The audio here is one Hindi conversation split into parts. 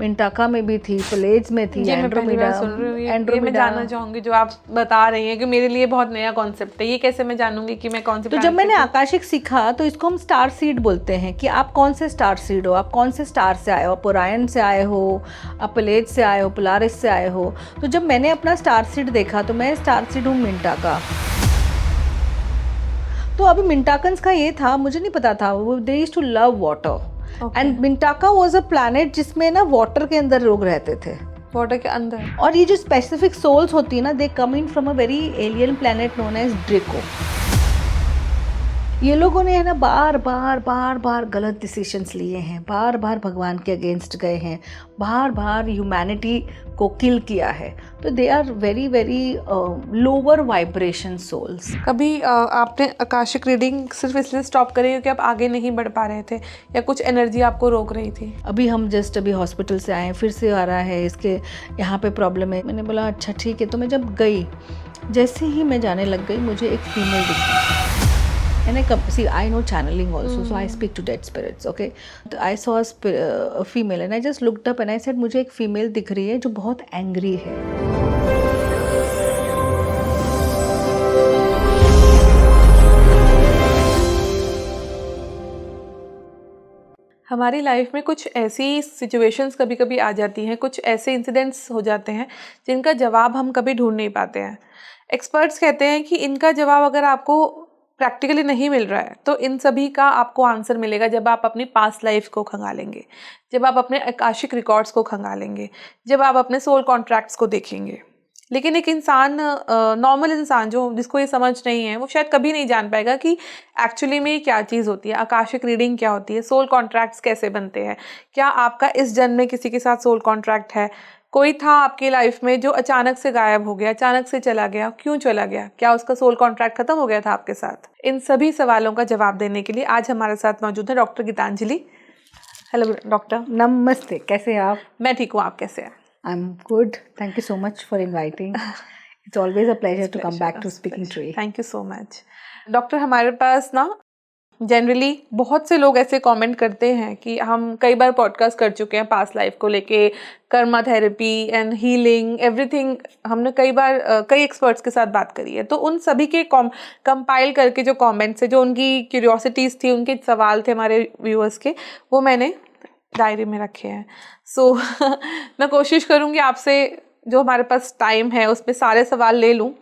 मिंटाका में भी थी, प्लेज में थी, ये मैं पहली बार सुन रही हूँ। ये मैं जानना चाहूंगी जो आप बता रही हैं कि मेरे लिए बहुत नया कॉन्सेप्ट है। ये कैसे मैं जानूंगी कि मैं कौन से तो जब मैंने आकाशिक सीखा तो इसको हम स्टार सीड बोलते हैं कि आप कौन से स्टार सीड हो, आप कौन से स्टार से आए हो, आप ओरायन से आए हो, आप प्लेज से आए हो, पोलारिस से आए हो। तो जब मैंने अपना स्टार सीड देखा तो मैं स्टार सीड हूँ मिंटाका। तो अभी मिंटाकन्स का ये था, मुझे नहीं पता था, वो they used to love water and Mintaka was a planet जिसमें ना वाटर के अंदर लोग रहते थे, वाटर के अंदर। और ये जो स्पेसिफिक सोल्स होती है ना, they come in from a very alien planet known as Draco. ये लोगों ने है ना बार बार गलत डिसीजंस लिए हैं, बार बार भगवान के अगेंस्ट गए हैं, बार बार ह्यूमैनिटी को किल किया है। तो they are very very lower vibration souls. कभी आपने आकाशिक रीडिंग सिर्फ इसलिए स्टॉप करी क्योंकि आप आगे नहीं बढ़ पा रहे थे या कुछ एनर्जी आपको रोक रही थी? अभी हम जस्ट अभी हॉस्पिटल से आए, फिर से आ रहा है, इसके यहाँ पे प्रॉब्लम है। मैंने बोला अच्छा ठीक है। तो मैं जब गई, जैसे ही मैं जाने लग गई, मुझे एक फीमेल दिखी। And I know channeling also, so I speak to dead spirits, okay? I saw a female and I just looked up and I said मुझे एक फीमेल दिख रही है जो बहुत एंग्री है। हमारी लाइफ में कुछ ऐसी सिचुएशंस कभी कभी आ जाती हैं, कुछ ऐसे इंसिडेंट्स हो जाते हैं जिनका जवाब हम कभी ढूंढ नहीं पाते हैं। एक्सपर्ट्स कहते हैं कि इनका जवाब अगर आपको प्रैक्टिकली नहीं मिल रहा है तो इन सभी का आपको आंसर मिलेगा जब आप अपनी पास्ट लाइफ को खंगालेंगे, जब आप अपने आकाशिक रिकॉर्ड्स को खंगालेंगे, जब आप अपने सोल कॉन्ट्रैक्ट्स को देखेंगे। लेकिन एक इंसान, नॉर्मल इंसान जो जिसको ये समझ नहीं है, वो शायद कभी नहीं जान पाएगा कि एक्चुअली में ये क्या चीज़ होती है, आकाशिक रीडिंग क्या होती है, सोल कॉन्ट्रैक्ट्स कैसे बनते हैं। क्या आपका इस जन्म में किसी के साथ सोल कॉन्ट्रैक्ट है? कोई था आपकी लाइफ में जो अचानक से गायब हो गया, अचानक से चला गया, क्यों चला गया? क्या उसका सोल कॉन्ट्रैक्ट खत्म हो गया था आपके साथ? इन सभी सवालों का जवाब देने के लिए आज हमारे साथ मौजूद है डॉक्टर गीतांजलि। Hello doctor. नमस्ते, कैसे हैं आप? मैं ठीक हूँ, आप कैसे हैं? I am good, thank you so much for inviting. It's always a pleasure to come back to Speaking Tree. Thank you so much doctor. हमारे पास ना जनरली बहुत से लोग ऐसे कमेंट करते हैं कि हम कई बार पॉडकास्ट कर चुके हैं पास्ट लाइफ को लेके, Karma therapy and healing everything. हमने कई बार कई एक्सपर्ट्स के साथ बात करी है, तो उन सभी के कंपाइल करके जो कमेंट्स है, जो उनकी क्यूरियोसिटीज़ थी, उनके सवाल थे हमारे व्यूअर्स के, वो मैंने डायरी में रखे हैं। सो मैं कोशिश करूँगी आपसे जो हमारे पास टाइम है उसमें सारे सवाल ले लूँ,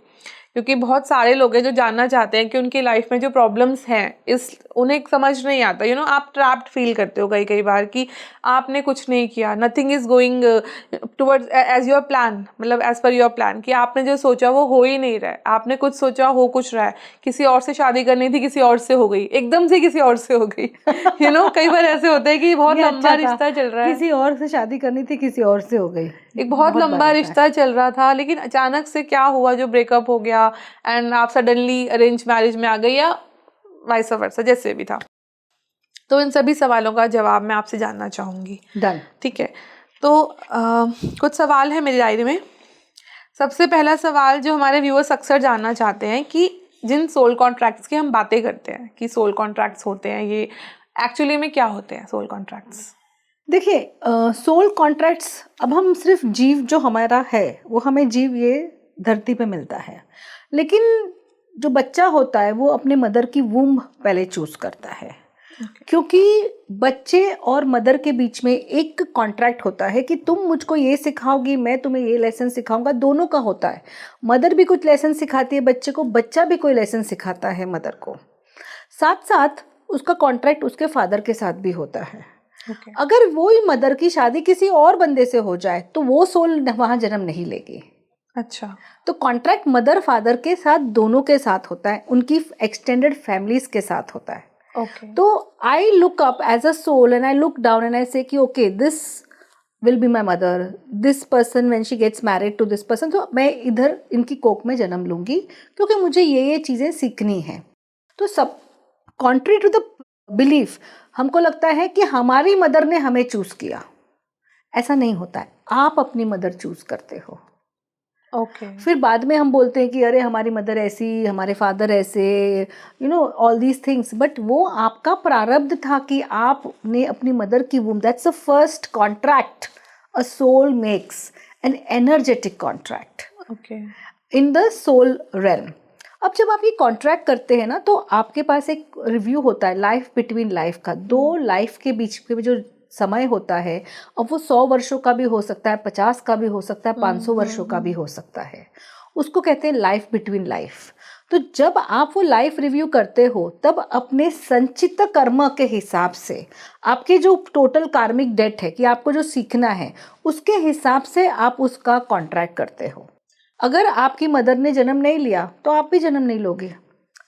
क्योंकि बहुत सारे लोग हैं जो जानना चाहते हैं कि उनकी लाइफ में जो प्रॉब्लम्स हैं उन्हें समझ नहीं आता। आप ट्रैप्ड फील करते हो कई बार कि आपने कुछ नहीं किया, nothing is going towards as your plan, मतलब एज पर योर प्लान, कि आपने जो सोचा वो हो ही नहीं रहा है, आपने कुछ सोचा हो कुछ रहा है, किसी और से शादी करनी थी किसी और से हो गई, एकदम से किसी और से हो गई। कई बार ऐसे होता है कि बहुत लंबा रिश्ता चल रहा है, किसी और से शादी करनी थी किसी और से हो गई, एक बहुत लंबा रिश्ता चल रहा था, लेकिन अचानक से क्या हुआ जो ब्रेकअप हो गया एंड आप सडनली अरेंज मैरिज में आ गई, या वाइस वर्सा, जैसे भी था। तो इन सभी सवालों का जवाब मैं आपसे जानना चाहूँगी। डन, ठीक है। तो कुछ सवाल है मेरी डायरी में। सबसे पहला सवाल जो हमारे व्यूअर्स अक्सर जानना चाहते हैं कि जिन सोल कॉन्ट्रैक्ट्स की हम बातें करते हैं कि सोल कॉन्ट्रैक्ट्स होते हैं, ये एक्चुअली में क्या होते हैं सोल कॉन्ट्रैक्ट्स? देखिए, सोल कॉन्ट्रैक्ट्स, अब हम सिर्फ जीव जो हमारा है वो हमें जीव ये धरती पे मिलता है, लेकिन जो बच्चा होता है वो अपने मदर की वूम्ब पहले चूज करता है। क्योंकि बच्चे और मदर के बीच में एक कॉन्ट्रैक्ट होता है कि तुम मुझको ये सिखाओगी, मैं तुम्हें ये लेसन सिखाऊंगा, दोनों का होता है। मदर भी कुछ लेसन सिखाती है बच्चे को, बच्चा भी कोई लेसन सिखाता है मदर को। साथ साथ उसका कॉन्ट्रैक्ट उसके फादर के साथ भी होता है। अगर वो ही मदर की शादी किसी और बंदे से हो जाए तो वो सोल वहां जन्म नहीं लेगी। अच्छा, तो कॉन्ट्रैक्ट मदर फादर के साथ, दोनों के साथ होता है, उनकी एक्सटेंडेड फैमिलीज के साथ होता है। तो I look up as a soul and I look down and I say कि okay, this will be my mother, this person when she gets married to this person, तो मैं इधर इनकी कोख में जन्म लूंगी क्योंकि मुझे ये चीजें सीखनी है। तो सब कॉन्ट्री टू द बिलीफ हमको लगता है कि हमारी मदर ने हमें चूज किया। ऐसा नहीं होता है, आप अपनी मदर चूज करते हो। फिर बाद में हम बोलते हैं कि अरे हमारी मदर ऐसी, हमारे फादर ऐसे, ऑल दीज थिंग्स, बट वो आपका प्रारब्ध था कि आपने अपनी मदर की womb, that's the first contract a soul makes an energetic contract Okay. in the soul realm. अब जब आप ये कॉन्ट्रैक्ट करते हैं ना, तो आपके पास एक रिव्यू होता है लाइफ बिटवीन लाइफ का, दो लाइफ के बीच के जो समय होता है, अब वो 100 वर्षों का भी हो सकता है, 50 का भी हो सकता है, 500 वर्षों का भी हो सकता है, उसको कहते हैं लाइफ बिटवीन लाइफ. तो जब आप वो लाइफ रिव्यू करते हो, तब अपने संचित कर्म के हिसाब से, आपके जो टोटल कार्मिक डेट है कि आपको जो सीखना है, उसके हिसाब से आप उसका कॉन्ट्रैक्ट करते हो. अगर आपकी मदर ने जन्म नहीं लिया तो आप भी जन्म नहीं लोगे.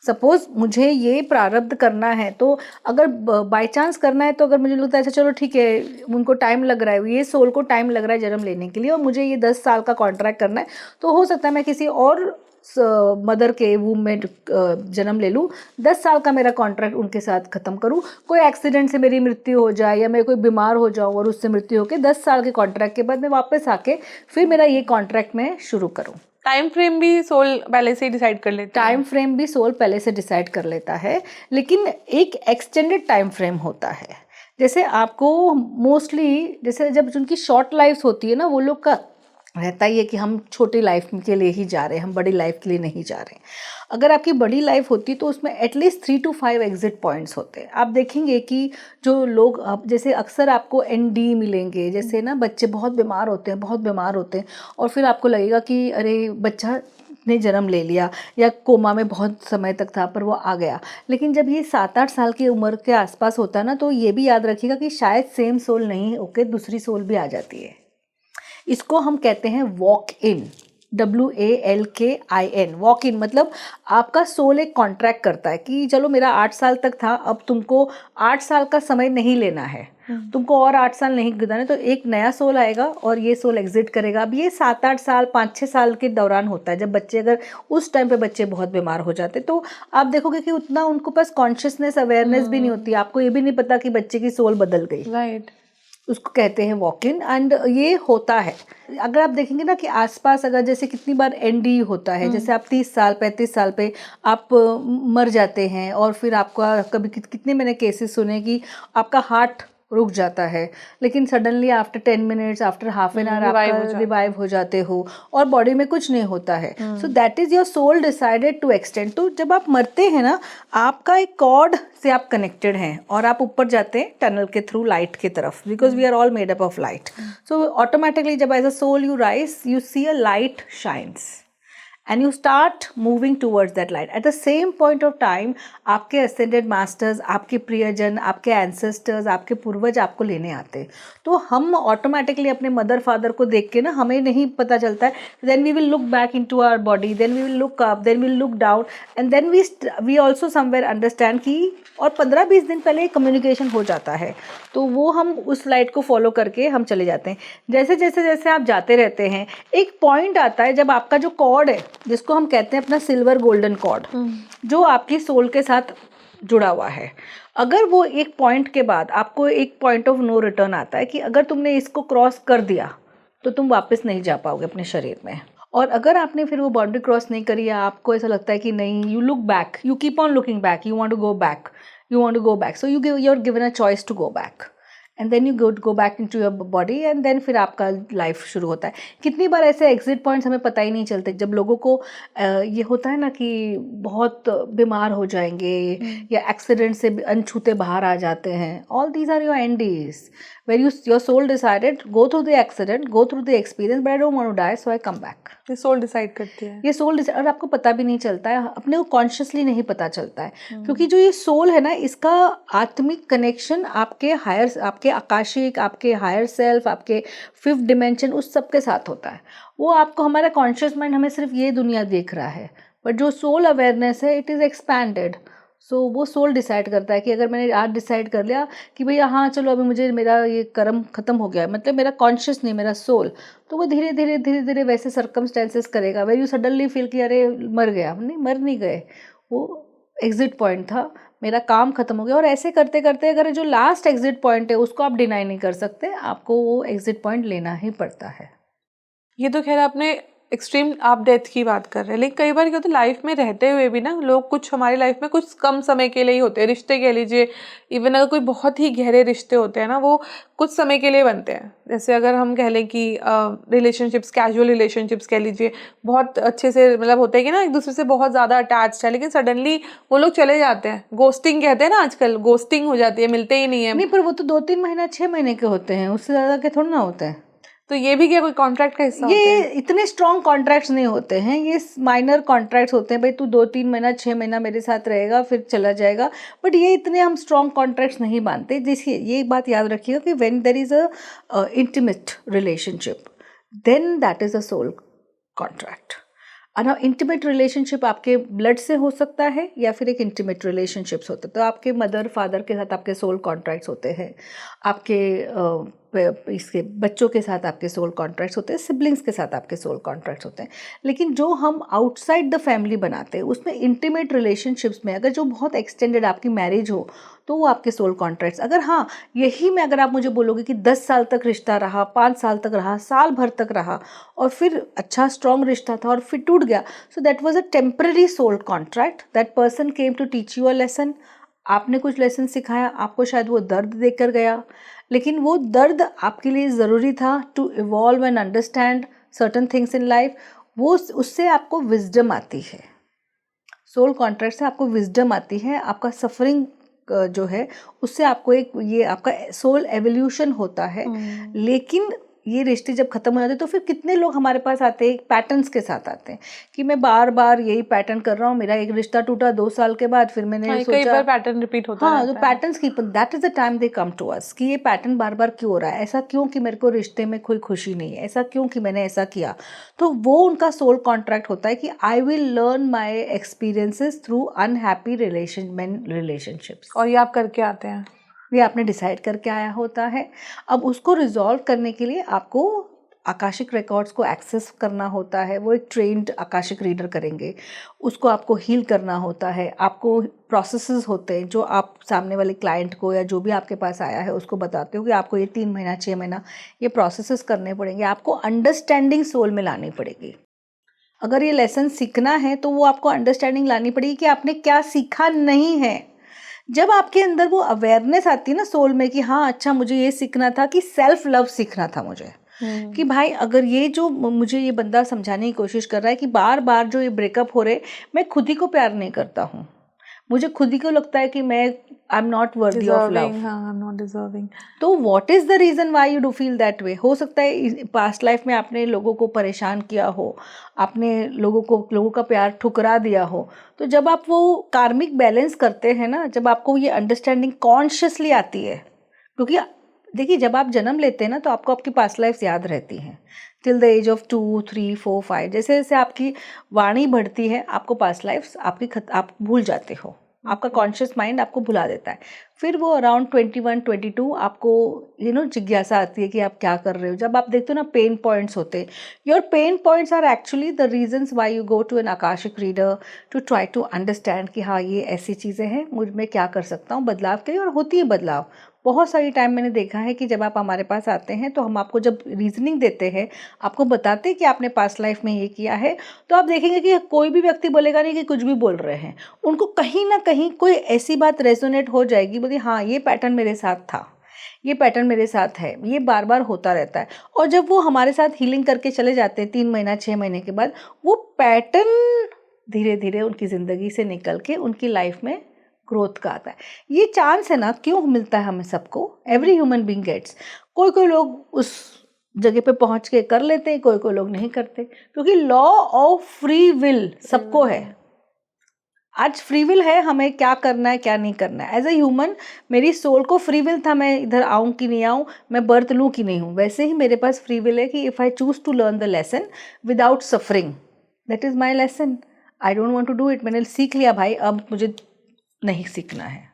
सपोज मुझे ये प्रारब्ध करना है, तो अगर बाय चांस करना है, तो अगर मुझे लगता है अच्छा चलो ठीक है, उनको टाइम लग रहा है, ये सोल को टाइम लग रहा है जन्म लेने के लिए, और मुझे ये 10 साल का कॉन्ट्रैक्ट करना है, तो हो सकता है मैं किसी और मदर के वूम में जन्म ले लूँ, 10 साल का मेरा कॉन्ट्रैक्ट उनके साथ ख़त्म करूँ, कोई एक्सीडेंट से मेरी मृत्यु हो जाए, या मैं कोई बीमार हो जाऊँ और उससे मृत्यु होकर 10 साल के कॉन्ट्रैक्ट के बाद मैं वापस आके फिर मेरा ये कॉन्ट्रैक्ट मैं शुरू करूँ. टाइम फ्रेम भी सोल पहले से डिसाइड कर लेता है. टाइम फ्रेम भी सोल पहले से डिसाइड कर लेता है, लेकिन एक एक्सटेंडेड टाइम फ्रेम होता है. जैसे आपको मोस्टली, जैसे जब उनकी शॉर्ट लाइफ होती है ना, वो लोग का रहता ही है कि हम छोटी लाइफ के लिए ही जा रहे हैं, हम बड़ी लाइफ के लिए नहीं जा रहे हैं. अगर आपकी बड़ी लाइफ होती तो उसमें एटलीस्ट 3 to 5 एग्जिट पॉइंट्स होते हैं. आप देखेंगे कि जो लोग, अब जैसे अक्सर आपको ND मिलेंगे, जैसे ना बच्चे बहुत बीमार होते हैं, और फिर आपको लगेगा कि अरे बच्चा ने जन्म ले लिया, या कोमा में बहुत समय तक था पर वो आ गया. लेकिन जब ये 7-8 साल की उम्र के आसपास होता है ना, तो ये भी याद रखिएगा कि शायद सेम सोल नहीं होके दूसरी सोल भी आ जाती है. इसको हम कहते हैं walk in, WALKIN. Walk in मतलब आपका सोल एक कॉन्ट्रैक्ट करता है कि चलो मेरा 8 साल तक था, अब तुमको 8 साल का समय नहीं लेना है, तुमको और 8 साल नहीं गुजारने, तो एक नया सोल आएगा और ये सोल एग्जिट करेगा. अब ये 7-8 साल 5-6 साल के दौरान होता है, जब बच्चे, अगर उस टाइम पे बच्चे बहुत बीमार हो जाते, तो आप देखोगे कि उतना उनको पास कॉन्शियसनेस, अवेयरनेस भी नहीं होती, आपको ये भी नहीं पता कि बच्चे की सोल बदल गई. राइट. उसको कहते हैं वॉक इन. एंड ये होता है, अगर आप देखेंगे ना कि आसपास, अगर जैसे कितनी बार ND होता है, जैसे आप 30 साल 35 साल पे आप मर जाते हैं, और फिर आपका कभी कितने मैंने केसेस सुने कि आपका हार्ट रुक जाता है, लेकिन suddenly after 10 minutes, after half an hour आपका रिवाइव हो जाते हो, और बॉडी में कुछ नहीं होता है. So that is your soul decided to extend. तो जब आप मरते हैं ना, आपका एक कॉर्ड से आप कनेक्टेड हैं, और आप ऊपर जाते हैं टनल के थ्रू लाइट की तरफ, because we are all made up of light. So automatically जब as a soul you rise, you see a light shines and you start moving towards that light. At the same point of time, आपके ascended masters, आपके प्रियजन, आपके ancestors, आपके पूर्वज आपको लेने आते हैं. तो हम ऑटोमेटिकली अपने मदर फादर को देख के ना, हमें नहीं पता चलता है, then we will look back into our body, then we will look up, then we will look down, and then we also somewhere understand कि, और 15-20 दिन पहले कम्युनिकेशन हो जाता है, तो वो हम उस लाइट को फॉलो करके हम चले जाते हैं. जैसे जैसे जैसे आप जाते रहते हैं, एक पॉइंट आता है जब आपका जो कॉर्ड है, जिसको हम कहते हैं अपना सिल्वर गोल्डन कॉर्ड, जो आपकी सोल के साथ जुड़ा हुआ है, अगर वो एक पॉइंट के बाद आपको एक पॉइंट ऑफ नो रिटर्न आता है कि अगर तुमने इसको क्रॉस कर दिया तो तुम वापस नहीं जा पाओगे अपने शरीर में. और अगर आपने फिर वो बाउंड्री क्रॉस नहीं करी, या आपको ऐसा लगता है कि नहीं, you look back, you keep on looking back, you want to go back, so you are given a choice to go back, and then you go back into your body, and then फिर आपका लाइफ शुरू होता है. कितनी बार ऐसे एग्जिट पॉइंट्स हमें पता ही नहीं चलते, जब लोगों को ये होता है ना कि बहुत बीमार हो जाएंगे, या एक्सीडेंट से अनछूते बाहर आ जाते हैं. All these are your NDs where your soul decided, go through the accident, go through the experience, but I don't want to die, so I come back. ये सोल डिसाइड करती है. ये सोल और आपको पता भी नहीं चलता है, अपने को कॉन्शियसली नहीं पता चलता है, क्योंकि जो ये सोल है ना, इसका आत्मिक कनेक्शन आपके हायर, आपके आकाशिक, आपके हायर सेल्फ, आपके 5th डिमेंशन, उस सब के साथ होता है. वो आपको, हमारा कॉन्शियस माइंड हमें सिर्फ ये दुनिया देख रहा है, बट जो सोल अवेयरनेस है, इट इज़ एक्सपैंडेड. सो वो सोल डिसाइड करता है कि अगर मैंने आज डिसाइड कर लिया कि भैया हाँ चलो अभी मुझे, मेरा ये कर्म खत्म हो गया है, मतलब मेरा कॉन्शियस नहीं, मेरा सोल, तो वो धीरे धीरे वैसे सर्कमस्टेंसेस करेगा, वेर यू सडनली फील कि अरे मर गया. नहीं, मर नहीं गए, वो एग्जिट पॉइंट था, मेरा काम खत्म हो गया. और ऐसे करते करते अगर जो लास्ट एग्जिट पॉइंट है उसको आप डिनाई नहीं कर सकते, आपको वो एग्जिट पॉइंट लेना ही पड़ता है. ये तो खैर आपने एक्सट्रीम आप डेथ की बात कर रहे हैं, लेकिन कई बार क्या होता है लाइफ में रहते हुए भी ना लोग कुछ हमारी लाइफ में कुछ कम समय के लिए ही होते हैं, रिश्ते कह लीजिए, इवन अगर कोई बहुत ही गहरे रिश्ते होते हैं ना वो कुछ समय के लिए बनते हैं। जैसे अगर हम कह लें कि रिलेशनशिप्स, कैजुअल रिलेशनशिप्स कह लीजिए, बहुत अच्छे से मतलब होते हैं कि ना एक दूसरे से बहुत ज़्यादा अटैच्ड है, लेकिन सडनली वो लोग चले जाते हैं। गोस्टिंग कहते हैं ना आजकल, गोस्टिंग हो जाती है, मिलते ही नहीं है। नहीं, पर वो तो 2-3 महीना 6 महीने के होते हैं, उससे ज़्यादा के थोड़ा ना होते हैं। तो ये भी क्या कोई कॉन्ट्रैक्ट का हिस्सा होता ये है? इतने स्ट्रॉन्ग कॉन्ट्रैक्ट्स नहीं होते हैं, ये माइनर कॉन्ट्रैक्ट्स होते हैं। भाई तू 2-3 महीना 6 महीना मेरे साथ रहेगा फिर चला जाएगा, बट ये इतने हम स्ट्रॉन्ग कॉन्ट्रैक्ट्स नहीं मानते। जैसे ये बात याद रखिएगा कि when there is a intimate relationship then that is a soul contract. ना इंटीमेट रिलेशनशिप आपके ब्लड से हो सकता है या फिर एक इंटीमेट रिलेशनशिप्स होते हैं। तो आपके मदर फादर के साथ आपके सोल कॉन्ट्रैक्ट्स होते हैं, आपके इसके बच्चों के साथ आपके सोल कॉन्ट्रैक्ट्स होते हैं, सिबलिंग्स के साथ आपके सोल कॉन्ट्रैक्ट्स होते हैं। लेकिन जो हम आउटसाइड द फैमिली बनाते हैं उसमें इंटीमेट रिलेशनशिप्स में अगर जो बहुत एक्सटेंडेड आपकी मैरिज हो तो वो आपके सोल कॉन्ट्रैक्ट्स। अगर हाँ यही में अगर आप मुझे बोलोगे कि 10 साल तक रिश्ता रहा, 5 साल तक रहा, साल भर तक रहा और फिर अच्छा स्ट्रॉन्ग रिश्ता था और फिर टूट गया, so that was a temporary soul contract. That person came to teach you a lesson. आपने कुछ लेसन सिखाया, आपको शायद वो दर्द देकर गया, लेकिन वो दर्द आपके लिए ज़रूरी था to evolve and understand certain things in life. वो उससे आपको विजडम आती है, सोल कॉन्ट्रैक्ट से आपको विजडम आती है। आपका सफरिंग जो है उससे आपको एक ये आपका सोल एवोल्यूशन होता है। लेकिन ये रिश्ते जब खत्म हो जाते हैं तो फिर कितने लोग हमारे पास आते हैं पैटर्न्स के साथ आते हैं कि मैं बार बार यही पैटर्न कर रहा हूँ। मेरा एक रिश्ता टूटा 2 साल के बाद, फिर मैंने सोचा कई बार पैटर्न रिपीट होता हाँ, रहता तो है। पैटर्न्स की that is the time they come to us कि ये पैटर्न बार बार क्यों हो रहा है, ऐसा क्यों कि मेरे को रिश्ते में कोई खुशी नहीं है, ऐसा क्यों कि मैंने ऐसा किया। तो वो उनका सोल कॉन्ट्रैक्ट होता है कि I will learn my experiences through unhappy relationships. और ये आप करके आते हैं, ये आपने डिसाइड करके आया होता है। अब उसको रिजॉल्व करने के लिए आपको आकाशिक रिकॉर्ड्स को एक्सेस करना होता है। वो एक ट्रेंड आकाशिक रीडर करेंगे, उसको आपको हील करना होता है। आपको प्रोसेसेस होते हैं जो आप सामने वाले क्लाइंट को या जो भी आपके पास आया है उसको बताते हो कि आपको ये 3 महीना 6 महीना ये प्रोसेसेस करने पड़ेंगे। आपको अंडरस्टैंडिंग सोल में लानी पड़ेगी। अगर ये लेसन सीखना है तो वो आपको अंडरस्टैंडिंग लानी पड़ेगी कि आपने क्या सीखा नहीं है। जब आपके अंदर वो अवेयरनेस आती है ना सोल में कि हाँ अच्छा मुझे ये सीखना था, कि सेल्फ लव सीखना था मुझे, कि भाई अगर ये जो मुझे ये बंदा समझाने की कोशिश कर रहा है कि बार बार जो ये ब्रेकअप हो रहे, मैं खुद ही को प्यार नहीं करता हूँ, मुझे खुद ही को लगता है कि मैं I am not worthy of love, not deserving. तो what is the reason why you do feel that way. हो सकता है पास्ट लाइफ में आपने लोगों को परेशान किया हो, आपने लोगों का प्यार ठुकरा दिया हो। तो जब आप वो कार्मिक बैलेंस करते हैं ना, जब आपको ये अंडरस्टैंडिंग कॉन्शियसली आती है, क्योंकि देखिए जब आप जन्म लेते हैं ना तो आपको आपकी पास्ट लाइफ याद रहती हैं टिल द एज ऑफ 2, 3, 4, 5। जैसे जैसे आपकी वाणी बढ़ती है आपको पास्ट लाइफ आप भूल जाते हो, आपका कॉन्शियस माइंड आपको भुला देता है। फिर वो अराउंड 21, 22 आपको जिज्ञासा आती है कि आप क्या कर रहे हो। जब आप देखते हो ना पेन पॉइंट्स होते हैं, your pain points are actually the reasons why you go to an Akashic reader to try to understand कि हाँ ये ऐसी चीज़ें हैं, मुझ में क्या कर सकता हूँ बदलाव के लिए। और होती है बदलाव। बहुत सारी टाइम मैंने देखा है कि जब आप हमारे पास आते हैं तो हम आपको जब रीजनिंग देते हैं, आपको बताते हैं कि आपने पास्ट लाइफ में ये किया है, तो आप देखेंगे कि कोई भी व्यक्ति बोलेगा नहीं कि कुछ भी बोल रहे हैं। उनको कहीं ना कहीं कोई ऐसी बात रेजोनेट हो जाएगी, बोलिए हाँ ये पैटर्न मेरे साथ था, ये पैटर्न मेरे साथ है, ये बार बार होता रहता है। और जब वो हमारे साथ हीलिंग करके चले जाते हैं 3 महीना 6 महीने के बाद, वो पैटर्न धीरे धीरे उनकी ज़िंदगी से निकल के उनकी लाइफ में ग्रोथ का आता है। ये चांस है ना, क्यों मिलता है हमें सबको, एवरी ह्यूमन बीइंग गेट्स। कोई लोग उस जगह पे पहुंच के कर लेते हैं, कोई लोग नहीं करते, क्योंकि लॉ ऑफ फ्री विल सबको है। आज फ्री विल है हमें क्या करना है क्या नहीं करना है। एज ए ह्यूमन मेरी सोल को फ्री विल था मैं इधर आऊँ कि नहीं आऊँ, मैं बर्थ लूँ कि नहीं हूँ। वैसे ही मेरे पास फ्री विल है कि if I choose to learn the lesson without suffering, that is my lesson. I don't want to do it. मैंने सीख लिया भाई, अब मुझे नहीं सीखना है।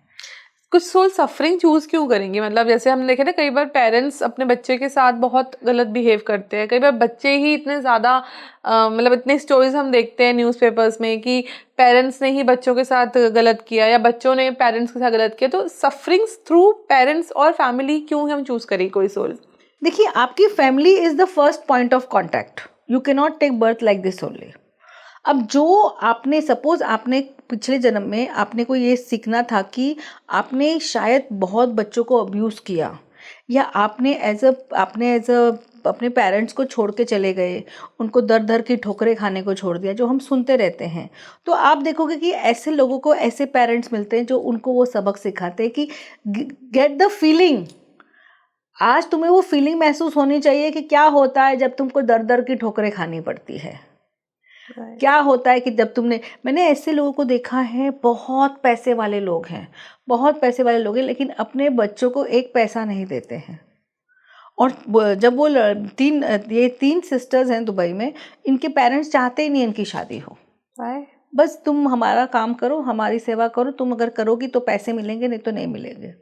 कुछ सोल सफरिंग चूज क्यों करेंगे? मतलब जैसे हम देखे ना कई बार पेरेंट्स अपने बच्चे के साथ बहुत गलत बिहेव करते हैं। कई बार बच्चे ही इतने ज़्यादा मतलब इतने स्टोरीज हम देखते हैं न्यूज़पेपर्स में कि पेरेंट्स ने ही बच्चों के साथ गलत किया या बच्चों ने पेरेंट्स के साथ गलत किया। तो सफरिंग्स थ्रू पेरेंट्स और फैमिली क्यों हम चूज करें कोई सोल? देखिए आपकी family is the first point of contact. You can not take birth like this only. अब जो आपने सपोज आपने पिछले जन्म में आपने को ये सीखना था कि आपने शायद बहुत बच्चों को अब्यूज़ किया, या आपने एज अ अपने पेरेंट्स को छोड़ के चले गए, उनको दर दर की ठोकरें खाने को छोड़ दिया, जो हम सुनते रहते हैं। तो आप देखोगे कि ऐसे लोगों को ऐसे पेरेंट्स मिलते हैं जो उनको वो सबक सिखाते हैं कि गेट द फीलिंग। आज तुम्हें वो फीलिंग महसूस होनी चाहिए कि क्या होता है जब तुमको दर दर की ठोकरें खानी पड़ती है। क्या होता है कि जब मैंने ऐसे लोगों को देखा है, बहुत पैसे वाले लोग हैं, बहुत पैसे वाले लोग हैं, लेकिन अपने बच्चों को एक पैसा नहीं देते हैं। और जब वो ये 3 सिस्टर्स हैं दुबई में, इनके पेरेंट्स चाहते ही नहीं इनकी शादी हो। बस तुम हमारा काम करो, हमारी सेवा करो, तुम अगर करोगी तो पैसे मिलेंगे, नहीं तो नहीं मिलेंगे।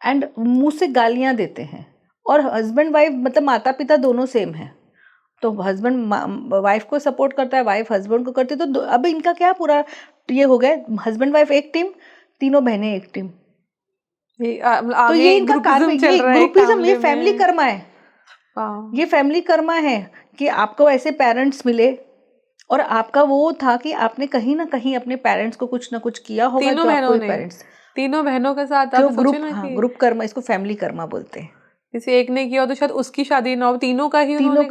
एंड मुंह से गालियां देते हैं। और हस्बैंड वाइफ मतलब माता पिता दोनों सेम हैं, तो हस्बैंड वाइफ को सपोर्ट करता है, वाइफ हस्बैंड को करती है। तो अब इनका क्या पूरा ये हो गया, हस्बैंड वाइफ एक टीम, तीनों बहनें एक टीम। तो ये इनका ग्रुपिज्म, ये फैमिली कर्मा है। ये फैमिली कर्मा है कि आपको ऐसे पेरेंट्स मिले, और आपका वो था कि आपने कहीं ना कहीं अपने पेरेंट्स को कुछ ना कुछ किया होगा। तीनों बहनों के साथ ग्रुप कर्मा, इसको फैमिली कर्मा बोलते हैं। किसी एक ने किया तो शायद उसकी शादी ना हो, तीनों का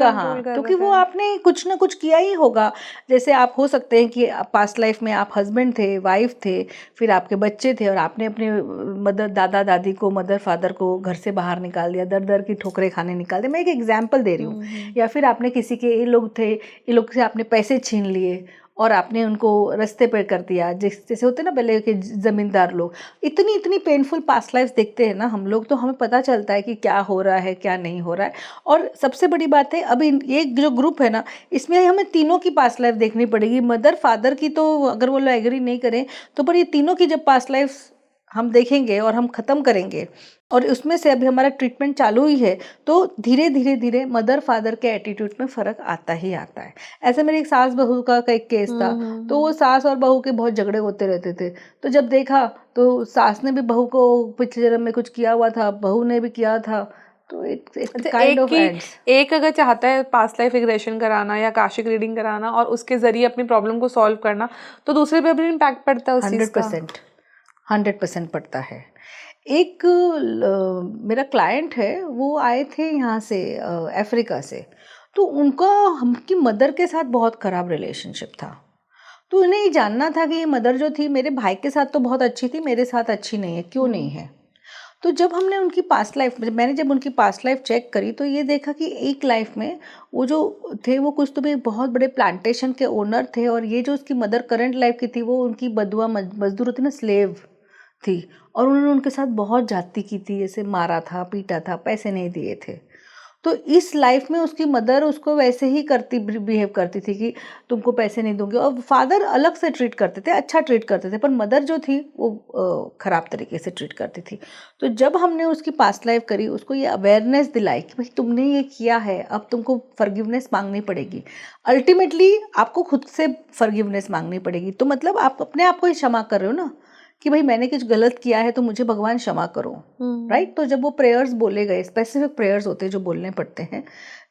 हाँ, क्योंकि वो आपने कुछ ना कुछ किया ही होगा। जैसे आप हो सकते हैं कि पास्ट लाइफ में आप हस्बैंड थे, वाइफ थे, फिर आपके बच्चे थे, और आपने अपने दादा दादी को, मदर फादर को घर से बाहर निकाल दिया, दर दर की ठोकरें खाने निकाल दिया। मैं एक एग्जाम्पल दे रही हूँ। या फिर आपने किसी के, ये लोग से आपने पैसे छीन लिए और आपने उनको रास्ते पर कर दिया। जैसे होते ना पहले के ज़मींदार लोग, इतनी पेनफुल पास्ट लाइफ देखते हैं ना हम लोग, तो हमें पता चलता है कि क्या हो रहा है, क्या नहीं हो रहा है। और सबसे बड़ी बात है, अभी ये जो ग्रुप है ना, इसमें हमें तीनों की पास्ट लाइफ देखनी पड़ेगी। मदर फादर की तो अगर वो लोग एग्री नहीं करें तो, पर ये तीनों की जब पास्ट लाइफ हम देखेंगे और हम ख़त्म करेंगे, और उसमें से अभी हमारा ट्रीटमेंट चालू ही है, तो धीरे धीरे मदर फादर के एटीट्यूड में फ़र्क आता ही आता है। ऐसे मेरी एक सास बहू का एक केस था, तो वो सास और बहू के बहुत झगड़े होते रहते थे। तो जब देखा तो सास ने भी बहू को पिछले जन्म में कुछ किया हुआ था, बहू ने भी किया था। तो एक अगर चाहता है पास्ट लाइफ रिग्रेशन कराना या काशिक रीडिंग कराना और उसके जरिए अपनी प्रॉब्लम को सॉल्व करना, तो दूसरे पे भी इम्पैक्ट पड़ता है उस चीज़ का। 100% पड़ता है। एक मेरा क्लाइंट है, वो आए थे यहाँ से अफ्रीका से। तो उनका उनकी मदर के साथ बहुत ख़राब रिलेशनशिप था। तो उन्हें ये जानना था कि ये मदर जो थी, मेरे भाई के साथ तो बहुत अच्छी थी, मेरे साथ अच्छी नहीं है, क्यों नहीं है। तो जब हमने उनकी पास्ट लाइफ, मैंने जब उनकी पास्ट लाइफ चेक करी, तो ये देखा कि एक लाइफ में वो जो थे, वो कुछ तो भी बहुत बड़े प्लांटेशन के ओनर थे, और ये जो उसकी मदर करंट लाइफ की थी, वो उनकी बदुआ मजदूर होती ना, स्लेव थी। और उन्होंने उनके साथ बहुत जाती की थी, जैसे मारा था, पीटा था, पैसे नहीं दिए थे। तो इस लाइफ में उसकी मदर उसको वैसे ही बिहेव करती थी कि तुमको पैसे नहीं दूंगी। और फादर अलग से ट्रीट करते थे, अच्छा ट्रीट करते थे, पर मदर जो थी वो ख़राब तरीके से ट्रीट करती थी। तो जब हमने उसकी पास्ट लाइफ करी, उसको ये अवेयरनेस दिलाई कि भाई तुमने ये किया है, अब तुमको फॉरगिवनेस मांगनी पड़ेगी। अल्टीमेटली आपको खुद से फॉरगिवनेस मांगनी पड़ेगी। तो मतलब आप अपने आप को ही क्षमा कर रहे हो ना, कि भाई मैंने कुछ गलत किया है तो मुझे भगवान क्षमा करो, राइट। तो जब वो प्रेयर्स बोले गए, स्पेसिफिक प्रेयर्स होते हैं जो बोलने पड़ते हैं,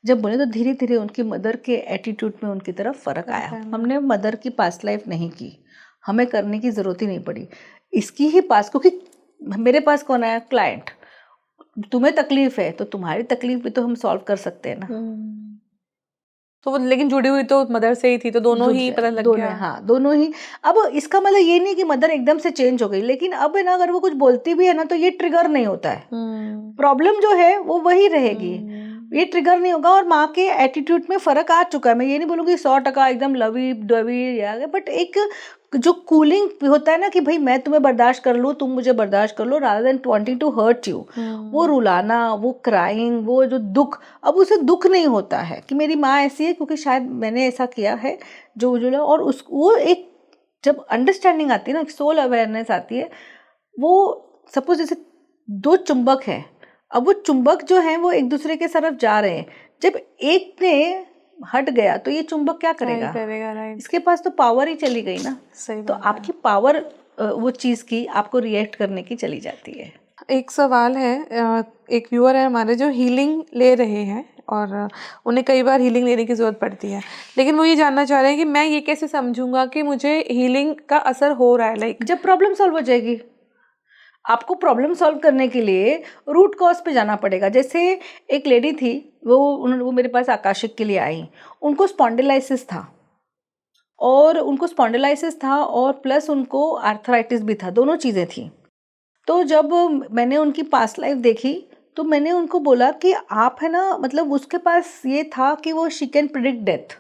जब बोले तो धीरे धीरे उनकी मदर के एटीट्यूड में उनकी तरफ फ़र्क आया। हमने मदर की पास्ट लाइफ नहीं की, हमें करने की ज़रूरत ही नहीं पड़ी इसकी ही पास, क्योंकि मेरे पास कौन आया, क्लाइंट। तुम्हें तकलीफ है तो तुम्हारी तकलीफ भी तो हम सॉल्व कर सकते हैं ना। तो लेकिन जुड़ी हुई तो मदर से ही थी, तो दोनों ही पता लग गया। हाँ, दोनों ही। अब इसका मतलब ये नहीं कि मदर एकदम से चेंज हो गई, लेकिन अब है ना, अगर वो कुछ बोलती भी है ना, तो ये ट्रिगर नहीं होता है। प्रॉब्लम जो है वो वही रहेगी, ये ट्रिगर नहीं होगा। और माँ के एटीट्यूड में फ़र्क आ चुका है। मैं ये नहीं बोलूँगी 100% एकदम लवी डवी आ गए, बट एक जो कूलिंग होता है ना, कि भाई मैं तुम्हें बर्दाश्त कर लूँ, तुम मुझे बर्दाश्त कर लो, rather than wanting to hurt you. वो रुलाना, वो क्राइंग, वो जो दुख, अब उसे दुख नहीं होता है कि मेरी माँ ऐसी है क्योंकि शायद मैंने ऐसा किया है जो। और वो एक जब अंडरस्टैंडिंग आती है ना, सोल अवेयरनेस आती है। वो सपोज जैसे 2 चुंबक हैं, अब वो चुंबक जो हैं वो एक दूसरे के तरफ जा रहे हैं। जब एक ने हट गया तो ये चुंबक क्या करेगा, इसके पास तो पावर ही चली गई ना। तो आपकी पावर वो चीज़ की आपको रिएक्ट करने की चली जाती है। एक सवाल है, एक व्यूअर है हमारे जो हीलिंग ले रहे हैं, और उन्हें कई बार हीलिंग लेने की ज़रूरत पड़ती है, लेकिन वो ये जानना चाह रहे हैं कि मैं ये कैसे समझूंगा कि मुझे हीलिंग का असर हो रहा है। लाइक जब प्रॉब्लम सॉल्व हो जाएगी, आपको प्रॉब्लम सॉल्व करने के लिए रूट कॉज पे जाना पड़ेगा। जैसे एक लेडी थी, वो मेरे पास आकाशिक के लिए आई, उनको स्पॉन्डिलाइसिस था, और प्लस उनको आर्थराइटिस भी था, दोनों चीज़ें थी। तो जब मैंने उनकी पास्ट लाइफ देखी तो मैंने उनको बोला कि आप है ना, मतलब उसके पास ये था कि वो she can predict death,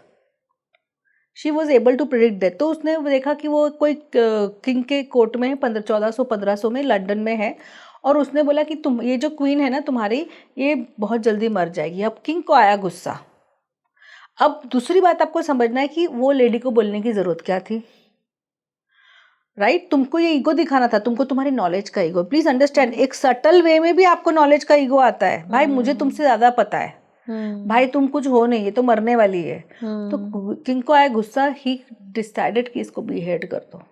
she was able to predict death. तो उसने देखा कि वो कोई किंग के कोर्ट में है, 1400-1500 में लंदन में है, और उसने बोला कि तुम ये जो क्वीन है ना तुम्हारी, ये बहुत जल्दी मर जाएगी। अब किंग को आया गुस्सा। अब दूसरी बात आपको समझना है कि वो लेडी को बोलने की जरूरत क्या थी, राइट? तुमको ये ईगो दिखाना था, तुमको तुम्हारी नॉलेज का ईगो। प्लीज अंडरस्टैंड, एक सटल वे में भी आपको नॉलेज का ईगो आता है। भाई मुझे तुमसे ज्यादा पता है, भाई तुम कुछ हो नहीं, ये तो मरने वाली है। तो किंग को आया गुस्सा, ही डिसाइडेड कि इसको बीहेड कर दो,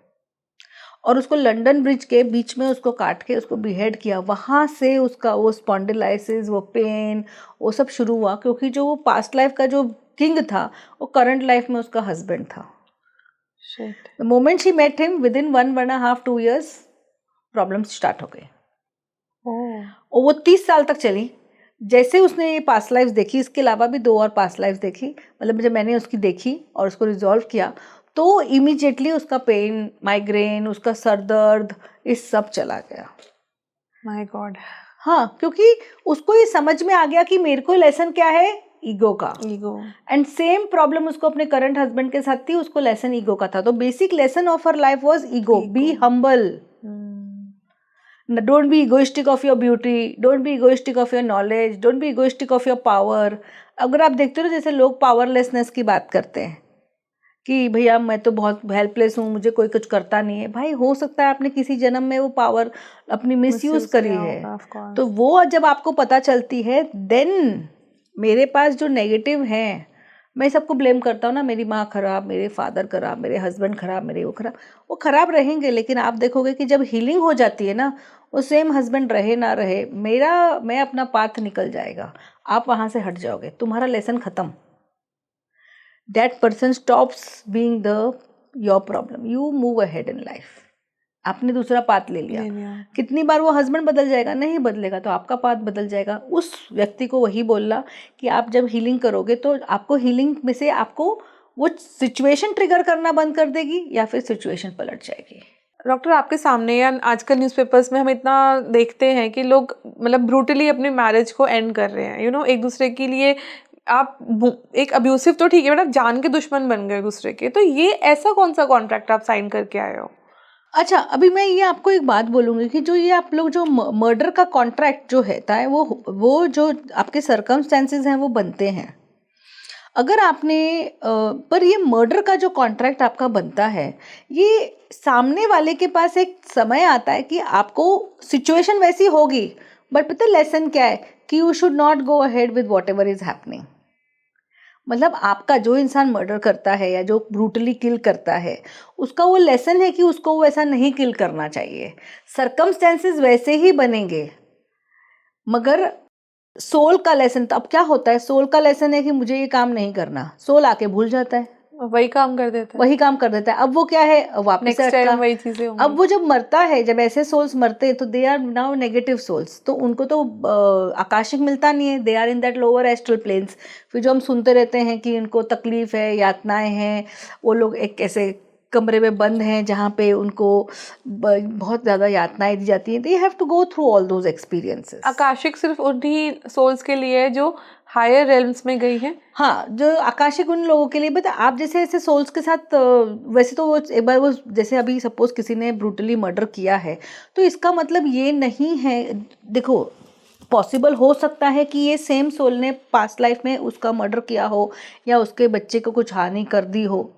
और उसको लंदन ब्रिज के बीच में उसको काट के उसको बीहेड किया। वहां से उसका वो स्पॉन्डिलाइसिस, वो पेन, वो सब शुरू हुआ, क्योंकि जो वो पास्ट लाइफ का जो किंग था वो करंट लाइफ में उसका हस्बैंड था। The moment she met him, within 1.5-2 years problems start हो गए। और वो 30 साल तक चली। जैसे उसने ये पास्ट लाइफ देखी, इसके अलावा भी 2 और पास्ट लाइफ देखी, मतलब जब मैंने उसकी देखी और उसको रिजॉल्व किया तो इमीडिएटली उसका पेन, माइग्रेन, उसका सर दर्द, इस सब चला गया। My God. हाँ, क्योंकि उसको ये समझ में आ गया कि मेरे को लेसन क्या है, ईगो का। ईगो। एंड सेम प्रॉब्लम उसको अपने करंट हस्बैंड के साथ थी, उसको लेसन ईगो का था। तो basic lesson of her life was ego. Be humble, don't be egoistic of your beauty, don't be egoistic of your knowledge, don't be egoistic of your power. अगर आप देखते हो जैसे लोग पावरलेसनेस की बात करते हैं कि भैया मैं तो बहुत हेल्पलेस हूँ, मुझे कोई कुछ करता नहीं है। भाई हो सकता है आपने किसी जन्म में वो पावर अपनी मिसयूज करी है, तो वो जब आपको पता चलती है, देन मेरे पास जो नेगेटिव है, मैं सबको ब्लेम करता हूँ ना, मेरी माँ खराब, मेरे फादर खराब, मेरे हस्बैंड खराब, मेरे वो खराब रहेंगे। लेकिन आप देखोगे कि जब हीलिंग हो जाती है ना, वो सेम हस्बैंड रहे ना रहे, मैं अपना पाथ निकल जाएगा, आप वहाँ से हट जाओगे, तुम्हारा लेसन खत्म। That person stops being your problem, you move ahead in life. आपने दूसरा पाथ ले लिया। कितनी बार वो हस्बैंड बदल जाएगा, नहीं बदलेगा तो आपका पाथ बदल जाएगा। उस व्यक्ति को वही बोलना कि आप जब हीलिंग करोगे तो आपको हीलिंग में से आपको वो सिचुएशन ट्रिगर करना बंद कर देगी, या फिर सिचुएशन पलट जाएगी। डॉक्टर, आपके सामने या आजकल न्यूज़पेपर्स में हम इतना देखते हैं कि लोग मतलब ब्रूटली अपनी मैरिज को एंड कर रहे हैं, एक दूसरे के लिए। आप एक अब्यूसिव तो ठीक है, मतलब जान के दुश्मन बन गए दूसरे के। तो ये ऐसा कौन सा कॉन्ट्रैक्ट आप साइन करके आए हो? अच्छा, अभी मैं ये आपको एक बात बोलूँगी कि जो ये आप लोग जो मर्डर का कॉन्ट्रैक्ट जो है वो जो आपके सर्कमस्टेंसेस हैं वो बनते हैं। अगर आपने पर ये मर्डर का जो कॉन्ट्रैक्ट आपका बनता है, ये सामने वाले के पास एक समय आता है कि आपको सिचुएशन वैसी होगी, बट पता है लेसन क्या है कि you should not go ahead with what ever is happening. मतलब आपका जो इंसान मर्डर करता है या जो ब्रूटली किल करता है, उसका वो लेसन है कि उसको वो ऐसा नहीं किल करना चाहिए। सर्कमस्टेंसेस वैसे ही बनेंगे, मगर सोल का लेसन, तो अब क्या होता है, सोल का लेसन है कि मुझे ये काम नहीं करना, सोल आके भूल जाता है, वही काम कर देता है। अब वो क्या है, वापस से अटका। वही चीजें होंगी। अब वो जब मरता है, जब ऐसे सोल्स मरते हैं तो they are now negative souls, तो उनको तो आकाशिक मिलता नहीं है, they are in that lower astral planes. फिर जो हम सुनते रहते हैं कि इनको तकलीफ है, यातनाएं हैं, वो लोग एक ऐसे कमरे में बंद हैं जहाँ पे उनको बहुत ज़्यादा यातनाएं दी जाती हैं। They have to go through all those experiences. Akashic सिर्फ उन्हीं सोल्स के लिए है जो हायर रेल्म्स में गई है। हाँ, जो आकाशिक उन लोगों के लिए। बट आप जैसे ऐसे सोल्स के साथ वैसे तो वो एक बार वो जैसे अभी सपोज किसी ने ब्रूटली मर्डर किया है, तो इसका मतलब ये नहीं है, देखो पॉसिबल हो सकता है कि ये सेम सोल ने पास्ट लाइफ में उसका मर्डर किया हो या उसके बच्चे को कुछ हानि कर दी हो,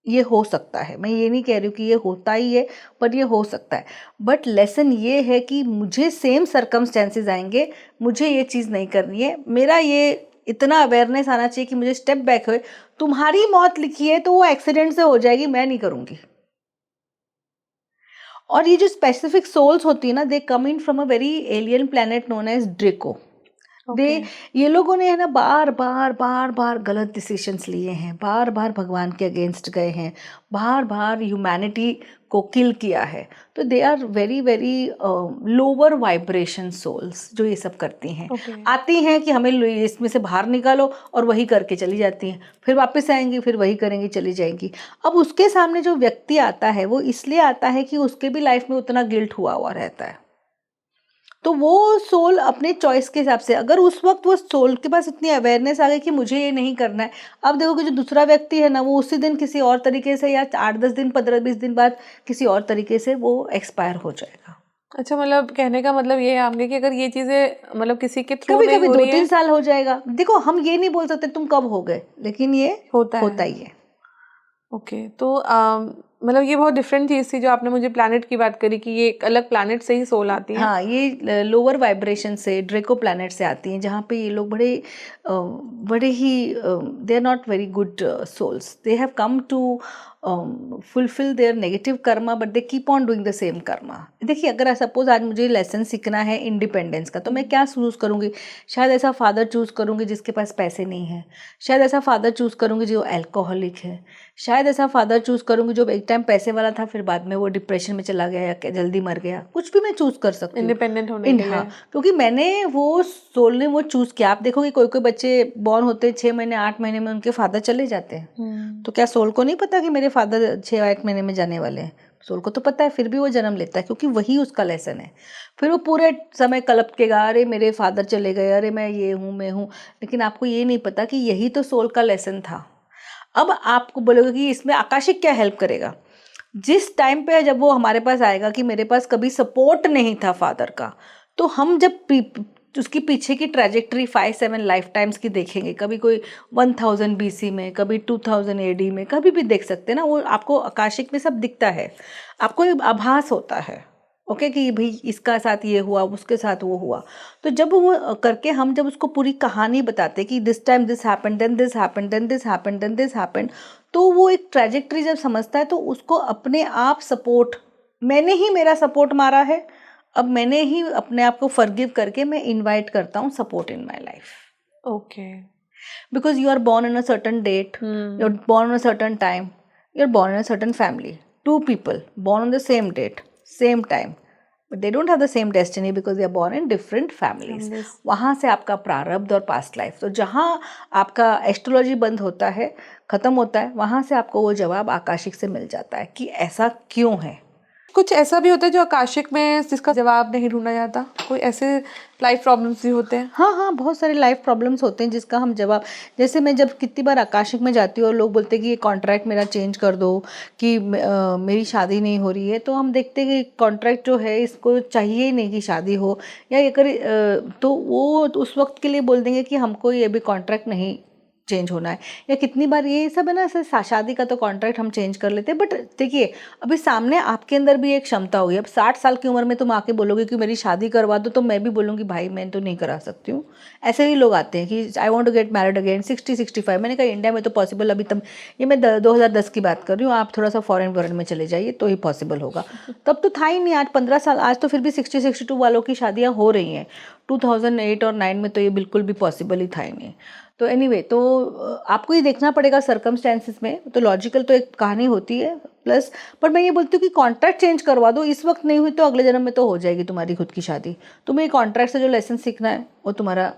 ये हो सकता है। मैं ये नहीं कह रही हूँ कि ये होता ही है, पर ये हो सकता है। बट लेसन ये है कि मुझे सेम सर्कमस्टेंसेस आएंगे, मुझे ये चीज़ नहीं करनी है। मेरा ये इतना अवेयरनेस आना चाहिए कि मुझे स्टेप बैक हो। तुम्हारी मौत लिखी है तो वो एक्सीडेंट से हो जाएगी, मैं नहीं करूँगी। और ये जो स्पेसिफिक सोल्स होती है ना, they come in from a very alien planet known as Draco. ये लोगों ने है ना बार बार गलत डिसीजंस लिए हैं, बार बार भगवान के अगेंस्ट गए हैं, बार बार ह्यूमैनिटी को किल किया है। तो they are very very lower vibration souls जो ये सब करती हैं। आती हैं कि हमें इसमें से बाहर निकालो और वही करके चली जाती हैं, फिर वापस आएंगी, फिर वही करेंगी, चली जाएंगी। अब उसके सामने जो व्यक्ति आता है वो इसलिए आता है कि उसके भी लाइफ में उतना गिल्ट हुआ रहता है। तो वो सोल अपने चॉइस के हिसाब से, अगर उस वक्त वो सोल के पास इतनी अवेयरनेस आ गई कि मुझे ये नहीं करना है, अब देखो कि जो दूसरा व्यक्ति है ना वो उसी दिन किसी और तरीके से या 8-10 दिन 15-20 दिन बाद किसी और तरीके से वो एक्सपायर हो जाएगा। अच्छा, मतलब कहने का मतलब ये है आपके कि अगर ये चीजें मतलब किसी के थ्रू कभी कभी 2-3 साल हो जाएगा। देखो हम ये नहीं बोल सकते तुम कब हो गए, लेकिन ये होता ही है। ओके, तो मतलब ये बहुत डिफरेंट चीज़ थी जो आपने मुझे प्लैनेट की बात करी कि ये एक अलग प्लैनेट से ही सोल आती है। हाँ, ये लोअर वाइब्रेशन से, ड्रेको प्लैनेट से आती हैं, जहाँ पे ये लोग बड़े ही they are not very good souls. They have come to fulfil their negative karma but they keep on doing the same karma. देखिए, अगर सपोज आज मुझे लेसन सीखना है इंडिपेंडेंस का, तो मैं क्या चूज़ करूँगी? शायद ऐसा फादर चूज़ करूँगी जिसके पास पैसे नहीं है, शायद ऐसा फादर चूज़ करूँगी जो अल्कोहलिक है, शायद ऐसा फादर चूज़ करूँगी जो एक टाइम पैसे वाला था फिर बाद में वो डिप्रेशन में चला गया या जल्दी मर गया। कुछ भी मैं चूज़ कर सकती हूँ इंडिपेंडेंट होने के लिए। हाँ, क्योंकि मैंने वो सोल ने वो चूज़ किया। आप देखोगे कोई कोई बच्चे बॉर्न होते हैं 6 महीने 8 महीने में उनके फादर चले जाते हैं। तो क्या सोल को नहीं पता कि मेरे फादर 6-8 महीने में जाने वाले हैं? सोल को तो पता है, फिर भी वो जन्म लेता है क्योंकि वही उसका लेसन है। फिर वो पूरे समय कलपकेगा, अरे मेरे फादर चले गए, अरे मैं ये हूँ मैं हूँ, लेकिन आपको ये नहीं पता कि यही तो सोल का लेसन था। अब आपको बोलोगे कि इसमें आकाशिक क्या हेल्प करेगा? जिस टाइम पे जब वो हमारे पास आएगा कि मेरे पास कभी सपोर्ट नहीं था फादर का, तो हम जब उसकी पीछे की ट्रैजेक्टरी 5-7 लाइफ टाइम्स की देखेंगे, कभी कोई 1000 BC में, कभी 2000 AD में, कभी भी देख सकते हैं ना, वो आपको आकाशिक में सब दिखता है, आपको एक आभास होता है। ओके कि भाई इसका साथ ये हुआ, उसके साथ वो हुआ। तो जब वो करके हम जब उसको पूरी कहानी बताते कि this time this happened, then this happened, then this happened, then this happened, तो वो एक ट्रैजेक्टरी जब समझता है तो उसको अपने आप सपोर्ट, मैंने ही मेरा सपोर्ट मारा है, अब मैंने ही अपने आप को फॉरगिव करके मैं इनवाइट करता हूँ support in my life. Okay, because you are born in a certain date, you are born in a certain time, you are born in a certain family, 2 people born on the same date, same time, but they don't have the same destiny because they are born in different families. वहाँ से आपका प्रारब्ध और पास्ट लाइफ, तो जहाँ आपका एस्ट्रोलॉजी बंद होता है, ख़त्म होता है, वहाँ से आपको वो जवाब आकाशिक से मिल जाता है कि ऐसा क्यों है। कुछ ऐसा भी होता है जो आकाशिक में जिसका जवाब नहीं ढूंढा जाता? कोई ऐसे लाइफ प्रॉब्लम्स भी होते हैं? हाँ, बहुत सारे लाइफ प्रॉब्लम्स होते हैं जिसका हम जवाब, जैसे मैं जब कितनी बार आकाशिक में जाती हूँ और लोग बोलते हैं कि ये कॉन्ट्रैक्ट मेरा चेंज कर दो कि मेरी शादी नहीं हो रही है, तो हम देखते हैं कि कॉन्ट्रैक्ट जो है इसको चाहिए ही नहीं कि शादी हो, या ये कर तो वो उस वक्त के लिए बोल देंगे कि हमको ये भी कॉन्ट्रैक्ट नहीं चेंज होना है। या कितनी बार ये सब है ना, ऐसे शादी का तो कॉन्ट्रैक्ट हम चेंज कर लेते हैं, बट देखिए अभी सामने आपके अंदर भी एक क्षमता होगी। अब 60 साल की उम्र में तुम आके बोलोगे कि मेरी शादी करवा दो, तो मैं भी बोलूँगी भाई मैं तो नहीं करा सकती हूँ। ऐसे ही लोग आते हैं कि I want to get married again 60-65। मैंने कहा इंडिया में तो पॉसिबल अभी तक, ये मैं 2010 की बात कर रही हूँ, आप थोड़ा सा फॉरेन में चले जाइए तो ही पॉसिबल होगा। तब तो था ही नहीं, आज 15 साल, आज तो फिर भी 60-62 वालों की शादियाँ हो रही हैं। 2008 और 9 में तो ये बिल्कुल भी पॉसिबल ही था ही नहीं। तो एनीवे, तो आपको ये देखना पड़ेगा सर्कमस्टेंसेस में, तो लॉजिकल तो एक कहानी होती है प्लस, पर मैं ये बोलती हूँ कि कॉन्ट्रैक्ट चेंज करवा दो, इस वक्त नहीं हुई तो अगले जन्म में तो हो जाएगी तुम्हारी खुद की शादी। तुम्हें कॉन्ट्रैक्ट से जो लेसन सीखना है वो तुम्हारा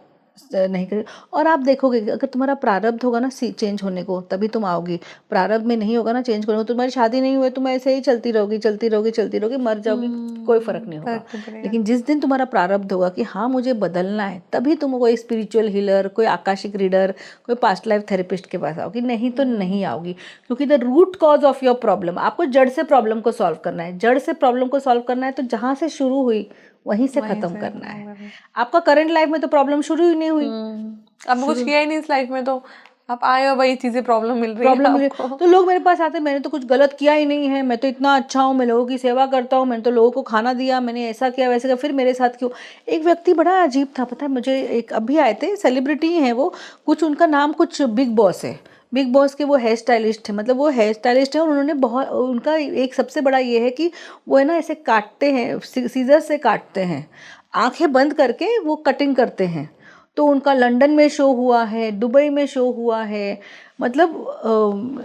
नहीं करे। और आप देखोगे कि अगर तुम्हारा प्रारब्ध होगा ना चेंज होने को, तभी तुम आओगी। प्रारब्ध में नहीं होगा ना चेंज करने को, तुम्हारी शादी नहीं हुई, तुम ऐसे ही चलती रहोगी, मर जाओगी, कोई फर्क नहीं होगा। लेकिन जिस दिन तुम्हारा प्रारब्ध होगा कि हाँ मुझे बदलना है, तभी तुम कोई स्पिरिचुअल हीलर, कोई आकाशिक रीडर, कोई पास्ट लाइफ थेरेपिस्ट के पास आओगी, नहीं तो नहीं आओगी। क्योंकि the root cause of your problem, आपको जड़ से प्रॉब्लम को सॉल्व करना है। जड़ से प्रॉब्लम को सॉल्व करना है तो जहाँ से शुरू हुई वहीं से खत्म करना है। आपका करंट लाइफ में तो प्रॉब्लम शुरू ही नहीं हुई, अब कुछ किया ही नहीं इस लाइफ में, तो आप आए हो वही चीजें प्रॉब्लम मिल रही है आपको। तो लोग मेरे पास आते हैं, मैंने तो कुछ गलत किया ही नहीं है, मैं तो इतना अच्छा हूँ, मैं लोगों की सेवा करता हूँ, मैंने तो लोगों को खाना दिया, मैंने ऐसा किया वैसे किया, फिर मेरे साथ क्यों? एक व्यक्ति बड़ा अजीब था, पता है मुझे, एक अभी आए थे, सेलिब्रिटी हैं वो, कुछ उनका नाम कुछ बिग बॉस है, बिग बॉस के वो हेयर स्टाइलिस्ट है, मतलब वो हेयर स्टाइलिस्ट है, और उन्होंने बहुत, उनका एक सबसे बड़ा ये है कि वो है ना ऐसे काटते हैं, सीजर से काटते हैं, आंखें बंद करके वो कटिंग करते हैं। तो उनका लंदन में शो हुआ है, दुबई में शो हुआ है, मतलब